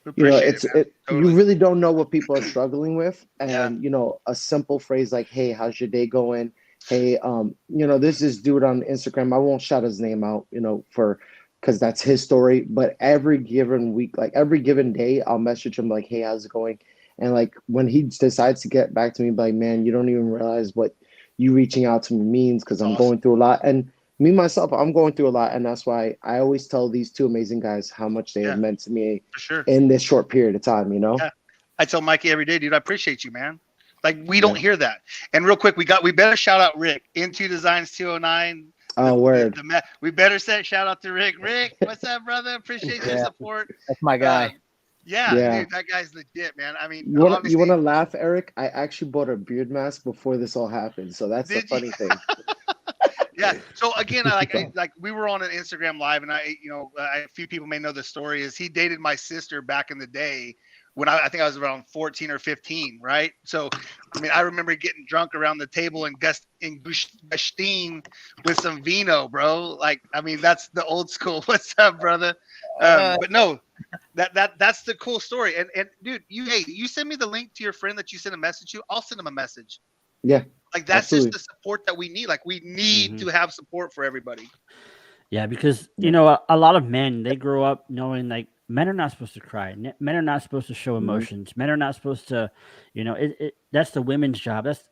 We you know, appreciate it's it, man. it. Totally. You really don't know what people are struggling with, and Yeah. you know, a simple phrase like, "Hey, how's your day going?" Hey, you know, there's this dude on Instagram. I won't shout his name out, you know, for because that's his story. But every given week, like every given day, I'll message him like, "Hey, how's it going?" And like when he decides to get back to me, like, "Man, you don't even realize what you reaching out to me means because I'm Awesome. going through a lot." And me myself, I'm going through a lot, and that's why I always tell these two amazing guys how much they Yeah. have meant to me For sure. in this short period of time, you know? Yeah. I tell Mikey every day, dude, I appreciate you, man. Like we don't Yeah. hear that. And real quick, we better shout out Rick, Into Designs 209. Oh, word. We better shout out to Rick. Rick, what's up, brother? Appreciate your Yeah. support. That's my guy. Yeah, Yeah. dude, that guy's legit, man. I mean, You wanna obviously, laugh, Eric? I actually bought a beard mask before this all happened, so that's the Did you? funny thing. Yeah. So again, Yeah. like we were on an Instagram live, and a few people may know the story. Is he dated my sister back in the day when I think I was around 14 or 15, right? So, I mean, I remember getting drunk around the table and gusting with some vino, bro. Like, I mean, that's the old school. What's up, brother? But no, that's the cool story. And dude, you send me the link to your friend that you sent a message to. I'll send him a message. Yeah. Like that's Absolutely. just the support that we need. Like we need Mhm. to have support for everybody. Yeah, because you know a lot of men, they grow up knowing like men are not supposed to cry. Men are not supposed to show emotions. Men are not supposed to, you know, that's the women's job. That's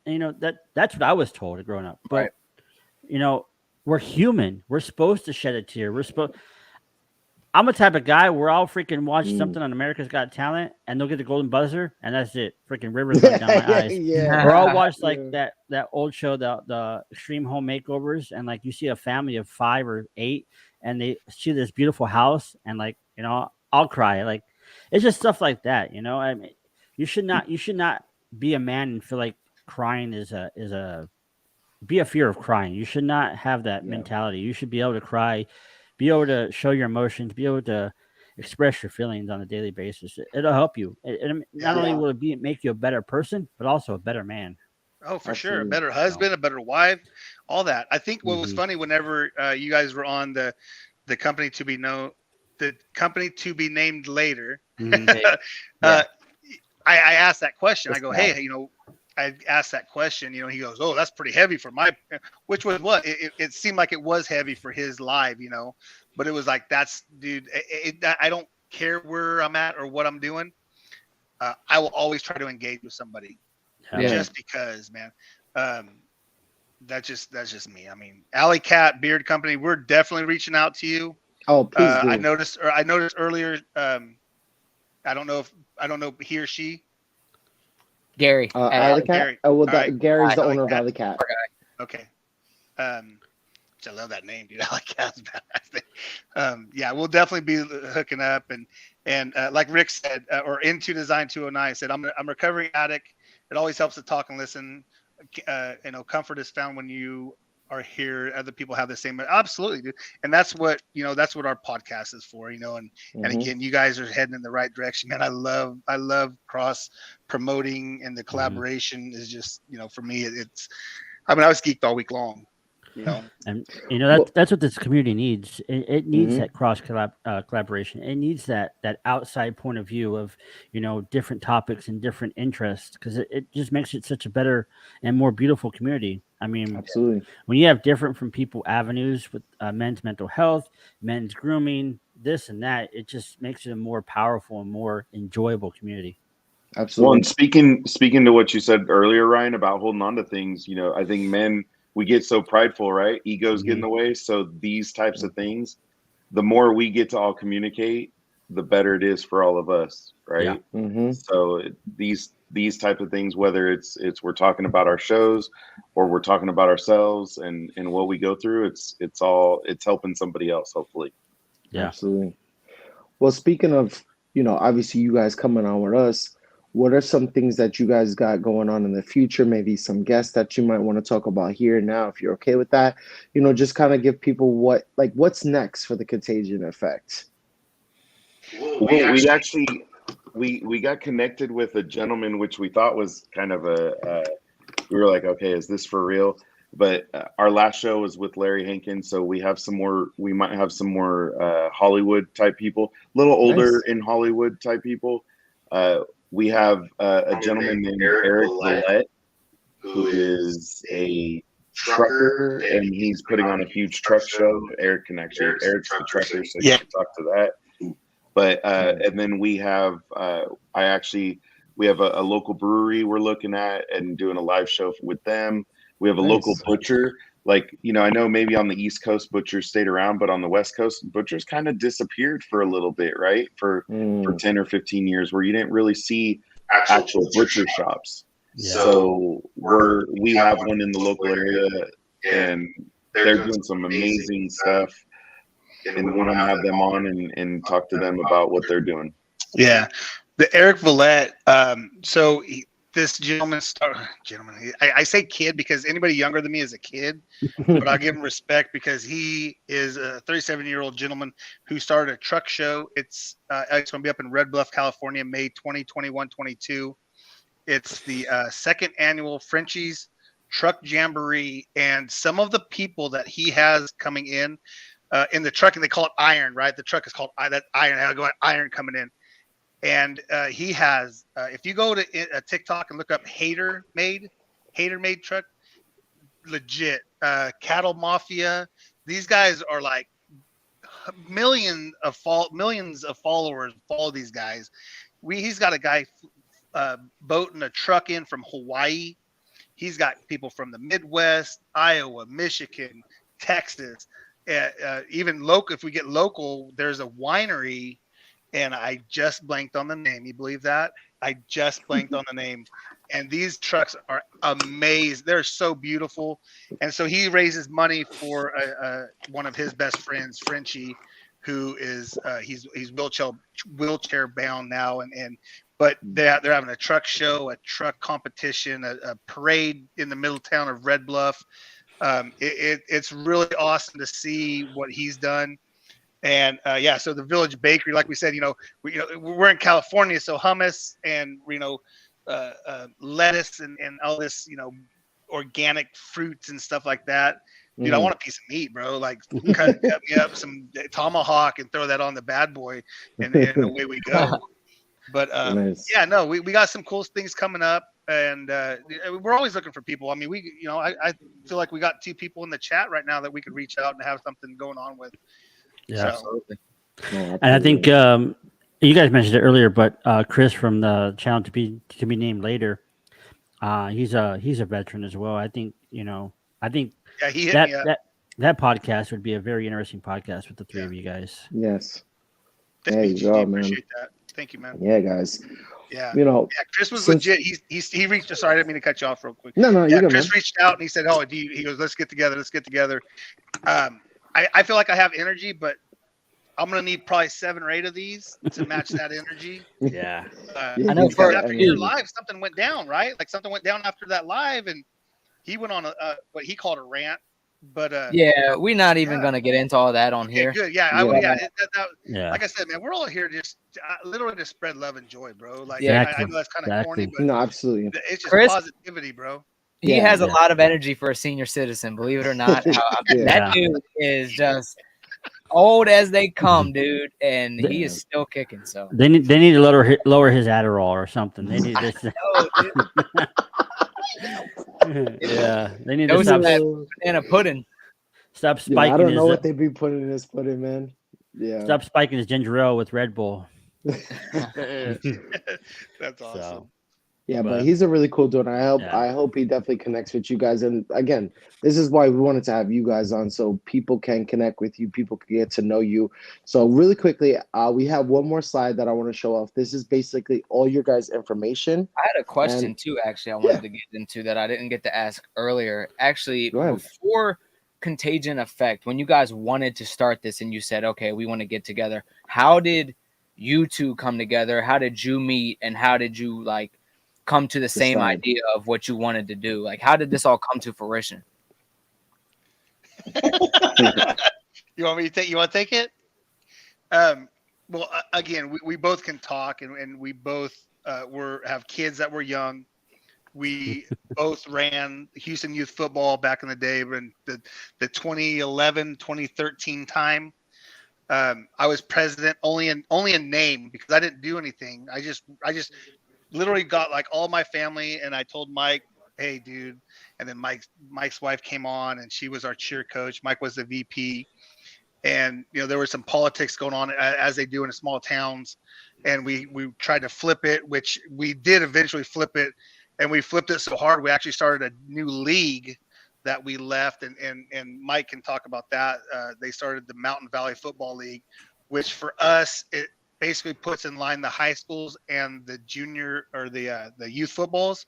that's what I was told growing up. But Right. you know, we're human. We're supposed to shed a tear. I'm a type of guy where I'll freaking watch something on America's Got Talent and they'll get the golden buzzer and that's it. Freaking rivers run down my eyes. Yeah. Or I'll watch like Yeah. that old show, the Extreme Home Makeovers, and like you see a family of 5 or 8 and they see this beautiful house and like, you know, I'll cry. Like it's just stuff like that, you know. I mean, you should not be a man and feel like crying is a be a fear of crying. You should not have that mentality. You should be able to cry, be able to show your emotions, be able to express your feelings on a daily basis. It'll help you. Not only will it make you a better person, but also a better man. Oh, for sure. A Absolutely. better husband, a better wife, all that. I think what was Mhm. funny whenever you guys were on the company to be named later. Mhm. I asked that question. I That's go, bad. hey, I asked that question. He goes, oh, that's pretty heavy for my. Which was what it seemed like it was heavy for his live, but it was like that's dude. I don't care where I'm at or what I'm doing. I will always try to engage with somebody, Yeah. just because, man. That's just me. I mean, Alley Cat Beard Company, we're definitely reaching out to you. Oh, please do. I noticed earlier. I don't know he or she. Gary. Alley Cat? Gary. Oh, well, All right. Gary's the Alley owner of Cat. Alley Cat. Okay. I love that name, dude. Alley Cat's badass. Yeah, we'll definitely be hooking up and like Rick said, or Into Design 209 said, I'm a recovering addict. It always helps to talk and listen. Comfort is found when you are here. Other people have the same. Absolutely, dude. And that's what our podcast is for. And again, you guys are heading in the right direction, man. I love cross promoting, and the collaboration is just, for me, it's. I mean, I was geeked all week long. And that's what this community needs. It needs that cross collaboration. It needs that outside point of view of different topics and different interests, because it just makes it such a better and more beautiful community. I mean, absolutely. When you have different from people avenues with men's mental health, men's grooming, this and that, it just makes it a more powerful and more enjoyable community. Absolutely. Well, and speaking to what you said earlier, Ryan, about holding on to things, I think men, we get so prideful, right? Egos get in the way. So these types of things, the more we get to all communicate, the better it is for all of us, right? Yeah. So these type of things, whether it's we're talking about our shows or we're talking about ourselves and what we go through, it's helping somebody else, hopefully. Yeah, absolutely. Well, speaking of, obviously you guys coming on with us, what are some things that you guys got going on in the future? Maybe some guests that you might want to talk about here and now, if you're okay with that. Just kind of give people what's next for the Contagion Effect. Well, Well, we actually we got connected with a gentleman, which we thought was kind of we were like, okay, is this for real? But our last show was with Larry Hankins, so we have some more. We might have some more Hollywood type people, a little older in Hollywood type people. We have a gentleman named Eric Villette, who is a trucker, and he's putting on a huge truck show. Eric's the trucker, so you can talk to that. But and then we have we have a local brewery we're looking at and doing a live show with them. We have a local butcher. Like, I know maybe on the East Coast butchers stayed around, but on the West Coast butchers kind of disappeared for a little bit, right? For 10 or 15 years where you didn't really see actual butcher shops. Yeah. So we have one in the local area, and they're doing some amazing stuff. And we want to have them on and talk to them about what they're doing. Yeah. The Eric Villette, this gentleman, I say kid because anybody younger than me is a kid, but I'll give him respect because he is a 37-year-old gentleman who started a truck show. It's going to be up in Red Bluff, California, May 2021-22. It's the second annual Frenchie's Truck Jamboree, and some of the people that he has coming in the truck, and they call it Iron, right? The truck is called that Iron. I go Iron coming in. And he has, if you go to TikTok and look up Hater Made truck, legit, Cattle Mafia. These guys are like millions of followers follow these guys. He's got a guy boating a truck in from Hawaii. He's got people from the Midwest, Iowa, Michigan, Texas, even local. If we get local, there's a winery. And I just blanked on the name. You believe that? I just blanked on the name. And these trucks are amazing. They're so beautiful. And so he raises money for one of his best friends, Frenchie, who is he's wheelchair bound now. But they're having a truck show, a truck competition, a parade in the middle town of Red Bluff. It's really awesome to see what he's done. And so the Village Bakery, like we said, we're in California, so hummus and lettuce and all this, organic fruits and stuff like that. Dude, I want a piece of meat, bro. Like cut me up some tomahawk and throw that on the bad boy, and away we go. But Nice. we got some cool things coming up, and we're always looking for people. I mean, I feel like we got 2 people in the chat right now that we could reach out and have something going on with. Yeah, absolutely. And I think you guys mentioned it earlier, but Chris from the channel to be named later, he's a veteran as well. I think he hit me up. That podcast would be a very interesting podcast with the 3 of you guys. Yes. There you go, man. Appreciate that. Thank you, man. Yeah, guys. Yeah. Chris was legit. He reached. Sorry, I didn't mean to cut you off real quick. No, yeah. Chris reached out and he said, "Oh, he goes, let's get together. I feel like I have energy, but I'm gonna need probably 7 or 8 of these to match that energy." Yeah. I know after your live, something went down, right? Like something went down after that live, and he went on what he called a rant. But we're not even gonna get into all that on here. Good. Like I said, man, we're all here just literally to spread love and joy, bro. Like I know that's kind of corny, but no, absolutely, it's just positivity, bro. He has a lot of energy for a senior citizen, believe it or not. That dude is just old as they come, dude, and he is still kicking. So they need to lower his Adderall or something. They need to. Yeah, they need to stop banana pudding. Stop spiking. I don't know what they be putting in this pudding, man. Yeah, stop spiking his ginger ale with Red Bull. That's awesome. So. Yeah, but he's a really cool dude. I hope he definitely connects with you guys. And again, this is why we wanted to have you guys on, so people can connect with you, people can get to know you. So really quickly, we have one more slide that I want to show off. This is basically all your guys' information. I had a question too, actually, I wanted to get into that I didn't get to ask earlier. Actually, before Contagion Effect, when you guys wanted to start this and you said, okay, we want to get together, how did you two come together? How did you meet, and how did you come to the same idea of what you wanted to do? Like, how did this all come to fruition? You want me to take? You want to take it? Well, again, we both can talk, and we both have kids that were young. We both ran Houston youth football back in the day, when the 2011, 2013 time. I was president only in name, because I didn't do anything. I just literally got like all my family, and I told Mike, "Hey, dude," and then Mike's wife came on, and she was our cheer coach. Mike was the VP, and there was some politics going on, as they do in small towns, and we tried to flip it, which we did eventually flip it, and we flipped it so hard we actually started a new league that we left, and Mike can talk about that. They started the Mountain Valley Football League, which for us, it basically puts in line the high schools and the junior or the youth footballs.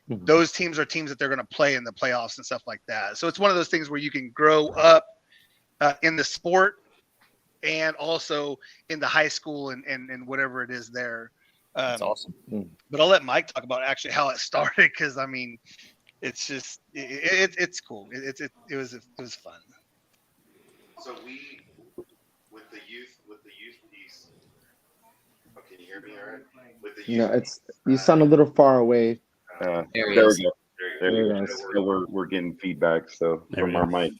Mhm. Those teams are teams that they're going to play in the playoffs and stuff like that. So it's one of those things where you can grow up in the sport and also in the high school and whatever it is there. That's awesome. But I'll let Mike talk about actually how it started, because I mean, it's just it's cool. It was fun. So we with the youth piece. Oh, can you hear me all right? With the youth, You sound a little far away. There there he we is. go. There There you he go. is. So we're getting feedback There from we our go. mic.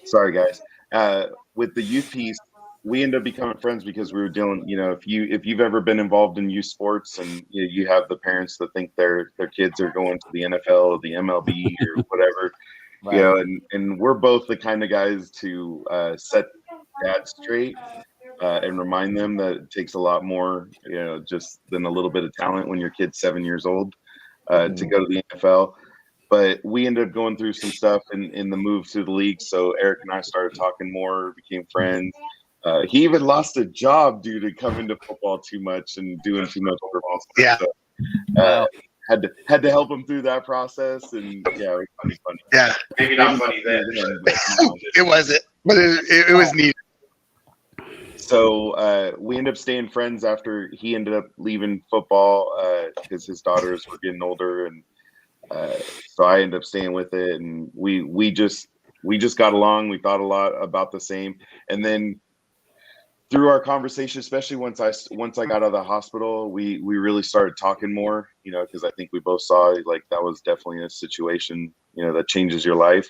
Sorry, guys. With the youth piece, we ended up becoming friends because we were dealing. If you've ever been involved in youth sports, and you have the parents that think their kids are going to the NFL or the MLB or whatever, Right. and we're both the kind of guys to set dad straight. And remind them that it takes a lot more, just than a little bit of talent when your kid's 7 years old to go to the NFL. But we ended up going through some stuff in the move to the league. So Eric and I started talking more, became friends. He even lost a job due to coming to football too much and doing too much football stuff. Yeah. So, had to help him through that process, and yeah, it was funny. Yeah, Maybe not funny then, but it wasn't, but it was neat. So we ended up staying friends after he ended up leaving football because his daughters were getting older, and so I ended up staying with it, and we just got along. We thought a lot about the same, and then through our conversation, especially once I got out of the hospital, we really started talking more. Because I think we both saw like that was definitely a situation that changes your life.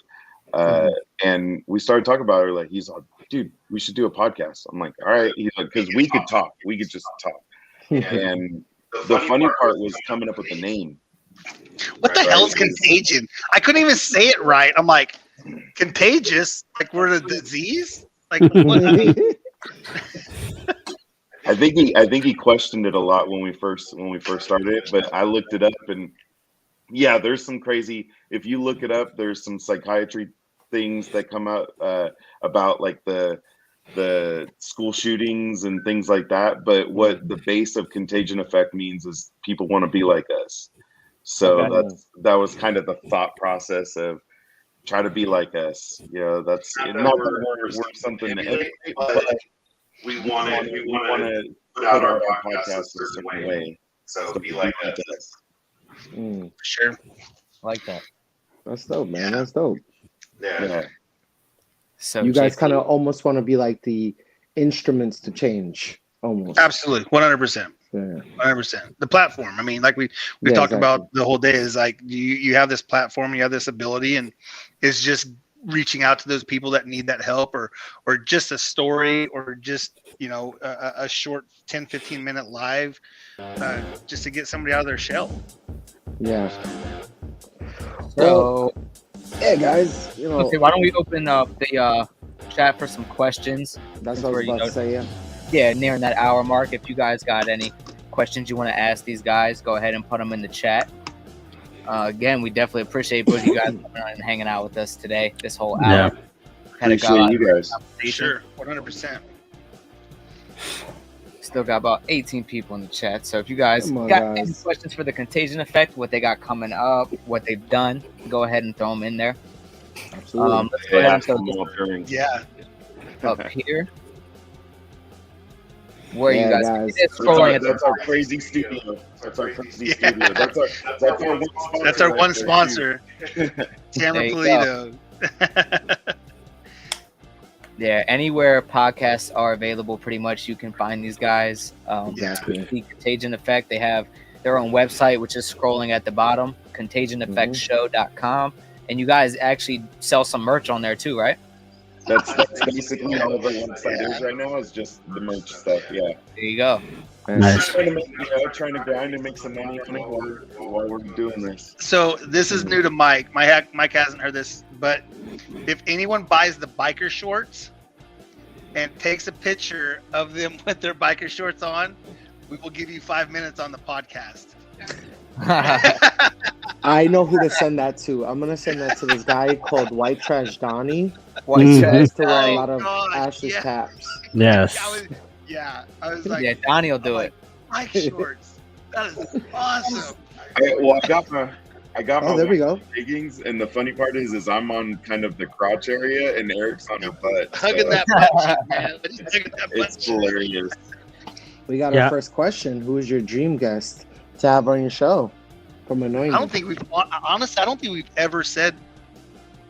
And we started talking about it. Like, he's like, "Dude, we should do a podcast." I'm like, "All right." He's like, "Because we could talk. We could just talk." And the funny part was coming up with the name. What the hell is Contagion? I couldn't even say it right. I'm like, contagious? Like we're a disease? Like what? I mean, I think he questioned it a lot when we first started it, but I looked it up, and yeah, there's some crazy. If you look it up, there's some psychiatry things that come out about like the school shootings and things like that. But what the base of Contagion Effect means is people want to be like us. So that was kind of the thought process of try to be like us. That's not that we're something to but we want to put out our podcast a certain way. So be like us. Sure. I like that. That's dope, man. That's dope. Yeah. So You guys JP, kind of almost want to be like the instruments to change, almost. Absolutely, 100%. Yeah. 100%. The platform. I mean, like we talked about the whole day, is like you have this platform, you have this ability, and it's just reaching out to those people that need that help, or just a story, or just a short 10-15 minute live, just to get somebody out of their shell. Yeah. so Yeah, guys. okay, why don't we open up the chat for some questions? That's what I was about to say. Yeah. Yeah, nearing that hour mark. If you guys got any questions you want to ask these guys, go ahead and put them in the chat. Again, we definitely appreciate both of you guys coming on and hanging out with us today, this whole hour. Yeah. Appreciate you guys. Sure, 100%. Still got about 18 people in the chat. So if you guys Come on, got guys. any questions for the Contagion Effect, what they got coming up, what they've done, go ahead and throw them in there. Absolutely. Let's go ahead and start Yeah. up here. Where Yeah, you guys? guys. It's scrolling at the That's our crazy studio. That's our crazy studio. That's our one sponsor. That's our one sponsor. Tamara There you Polito. Yeah, anywhere podcasts are available, pretty much you can find these guys. Exactly. The Contagion Effect, they have their own website, which is scrolling at the bottom, contagioneffectshow.com. And you guys actually sell some merch on there too, right? That's basically all the website is right now, is just the merch stuff. Yeah. There you go. Nice. Trying to grind and make some money on it while we're doing this. So this is new to Mike. Mike hasn't heard this, but if anyone buys the biker shorts and takes a picture of them with their biker shorts on, we will give you 5 minutes on the podcast. I know who to send that to. I'm gonna send that to this guy called White Trash Donnie. White He trash. likes to wear a Oh, lot of God, ashes yeah. caps. Yes. I was like, Yeah, Donnie will do I'm it. like, Mike shorts. That is awesome. I got my Oh, there we go. leggings, and the funny part is I'm on kind of the crotch area, and Eric's on the butt. Hugging so that butt cheek, man. He's hugging that butt It's cheek. hilarious. We got Yeah. our first question. Who is your dream guest to have on your show? From Annoying. I don't think we've honestly. I don't think we've ever said.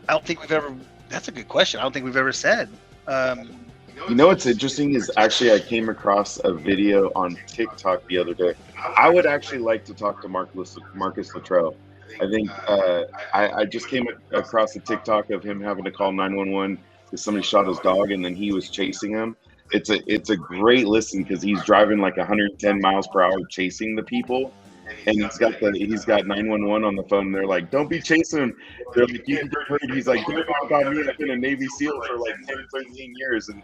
I don't think we've ever. That's a good question. I don't think we've ever said. You know what's interesting is actually I came across a video on TikTok the other day. I would actually like to talk to Marcus Luttrell. I think I just came across a TikTok of him having to call 911 because somebody shot his dog and then he was chasing him. It's a great listen because he's driving like 110 miles per hour chasing the people, and he's got 911 on the phone. And they're like, "Don't be chasing him." They're like, "You can get hurt." He's like, "Don't talk about me. I've been a Navy SEAL for like 10, 13 years, and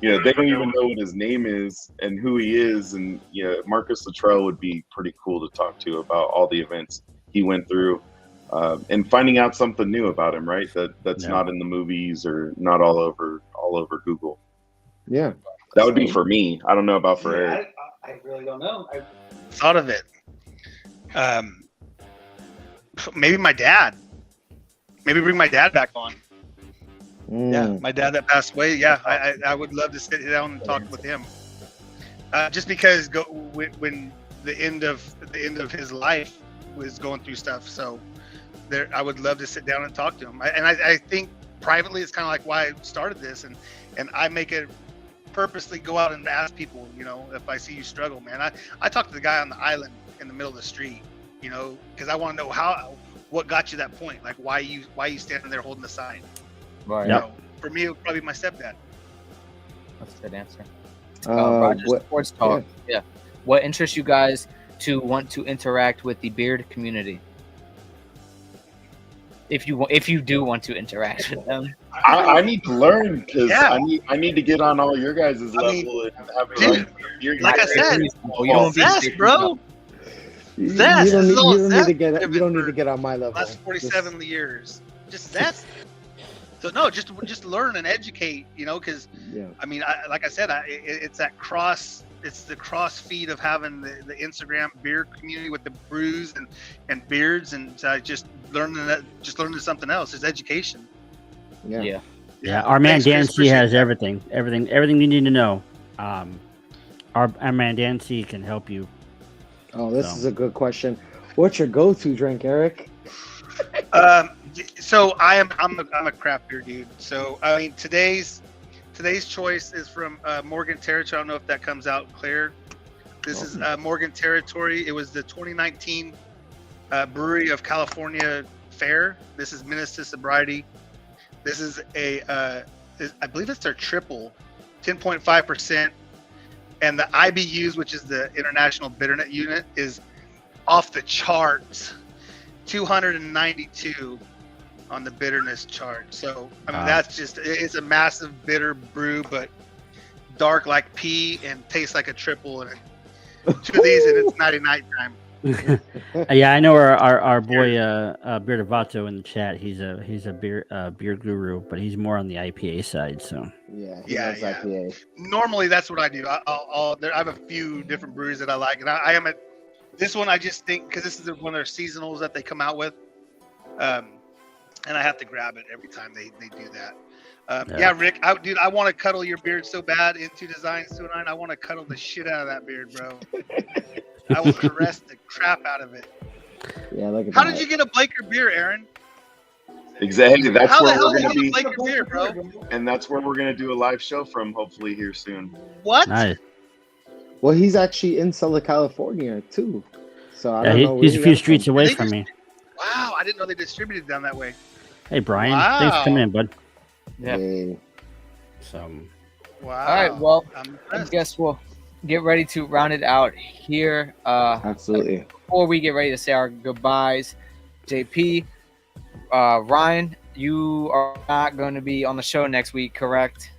they don't even know what his name is and who he is." And Marcus Luttrell would be pretty cool to talk to about all the events he went through, and finding out something new about him, right? That's not in the movies or not all over Google. Yeah. That would be for me. I don't know about for Eric. I really don't know. Thought of it. Maybe my dad. Maybe bring my dad back on. Yeah, my dad that passed away. Yeah, I would love to sit down and talk with him. Just because when the end of his life was going through stuff, so I would love to sit down and talk to him. I think privately it's kind of like why I started this, and I make it purposely go out and ask people, if I see you struggle, man. I talked to the guy on the island in the middle of the street, because I want to know what got you that point, like why you standing there holding the sign. Right. Yep. For me, it would probably be my stepdad. That's a good answer. Roger, Sports Talk. Yeah. What interests you guys to want to interact with the beard community? If you do want to interact with them, I need to learn because I need to get on all your guys' level and have like I said, Zest, bro. You Zest. don't need to get on my level. Last 47 years, just Zest. So no, just learn and educate, because I mean, like I said, it's that cross. It's the cross feed of having the Instagram beard community with the brews and beards, and just learning something else. It's education. Yeah. Our man Dancy has everything you need to know. Our man Dancy can help you. Oh, this is a good question. What's your go-to drink, Eric? So I'm a craft beer dude. So I mean today's choice is from Morgan Territory. I don't know if that comes out clear. This is Morgan Territory. It was the 2019 Brewery of California Fair. This is Menace to Sobriety. This is I believe it's their triple, 10.5%, and the IBUs, which is the International Bitterness Unit, is off the charts, 292 on the bitterness chart. So I mean it's a massive bitter brew, but dark like pea and tastes like a triple. And two of these, and it's 99 time. Yeah, I know our boy Beard Avato in the chat. He's a beer guru, but he's more on the IPA side. So Yeah. IPA. Normally that's what I do. I have a few different breweries that I like, and I am at this one. I just think because this is one of their seasonals that they come out with, and I have to grab it every time they do that. Rick, I want to cuddle your beard so bad. Into Designs 209, I want to cuddle the shit out of that beard, bro. I will caress the crap out of it. Yeah, look at How that. did you get a Blaker beer, Aaron? Exactly. That's How the where hell we're are gonna you be, gonna play your beer, bro? and that's where we're gonna do a live show from. Hopefully here soon. What? Nice. Well, he's actually in Southern California too, so I Yeah, don't know where he's a he few got it streets from. away They from just- me. Wow, I didn't know they distributed down that way. Hey, Brian. Thanks for coming Wow. in, bud. Yeah. Hey. So, Wow. All right, well, I'm I impressed. guess we'll get ready to round it out here. Absolutely. Before we get ready to say our goodbyes, JP, Ryan, you are not going to be on the show next week, correct?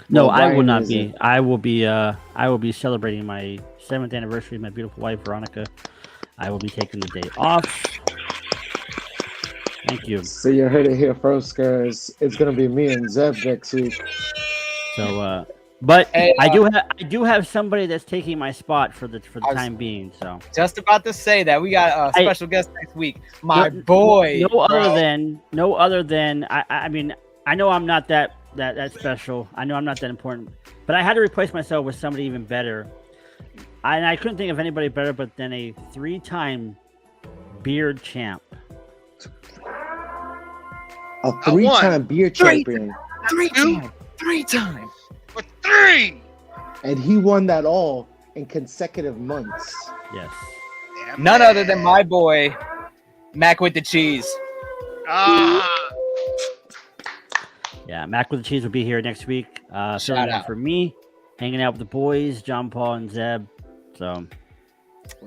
no, Well, I will Brian not isn't. be. I will be celebrating my 7th anniversary with my beautiful wife, Veronica. I will be taking the day off. Thank you. So you heard it here first, guys. It's gonna be me and Zeb next week. So, but Hey, I do have somebody that's taking my spot for the I was- time being. So Just about to say that. We got a Hey. special guest next week. My No- boy. no other bro. than I mean, I know I'm not that special. I know I'm not that important, but I had to replace myself with somebody even better. And I couldn't think of anybody better but than a 3-time beard champ. A 3-time beer Three- champion, Three times. For 3. and he won that all in consecutive months. Yes. Damn None it. other than my boy, Mac with the cheese. Ah. Yeah, Mac with the Cheese will be here next week. Filling in out. for me, hanging out with the boys, John Paul and Zeb. So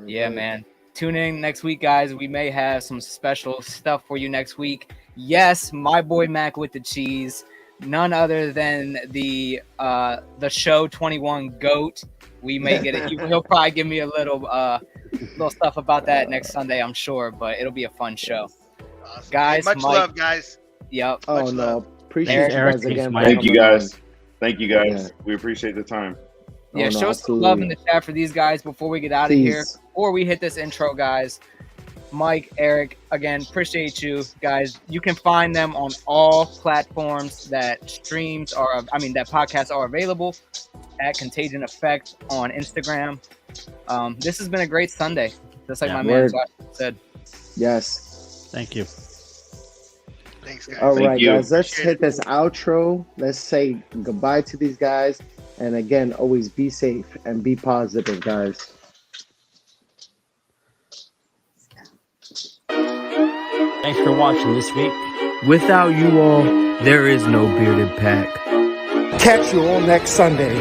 Yeah, man. Tune in next week, guys. We may have some special stuff for you next week. Yes, my boy Mac with the cheese. None other than the show 21 GOAT. We may get it. He'll probably give me a little stuff about that next Sunday, I'm sure, but it'll be a fun show. Awesome. Guys, Much Mike- love, guys. Yep. Oh Much no, love. appreciate Thanks, you Eric. guys Thanks, again. Mike. for Thank you coming guys. on. Thank you guys. Yeah. We appreciate the time. Yeah, Oh, no, show some love in absolutely. the chat for these guys before we get out of here. Please. Before we hit this intro, guys. Mike, Eric, again, appreciate you guys. You can find them on all platforms that podcasts are available at Contagion Effect on Instagram. This has been a great Sunday, just like Yeah. my man Word. Josh said. Yes. thank you. Thanks, guys. All Thank right, you. guys. Let's Appreciate hit this outro. Let's say goodbye to these guys, and again, always be safe and be positive, guys. Thanks for watching this week. Without you all, there is no bearded pack. Catch you all next Sunday.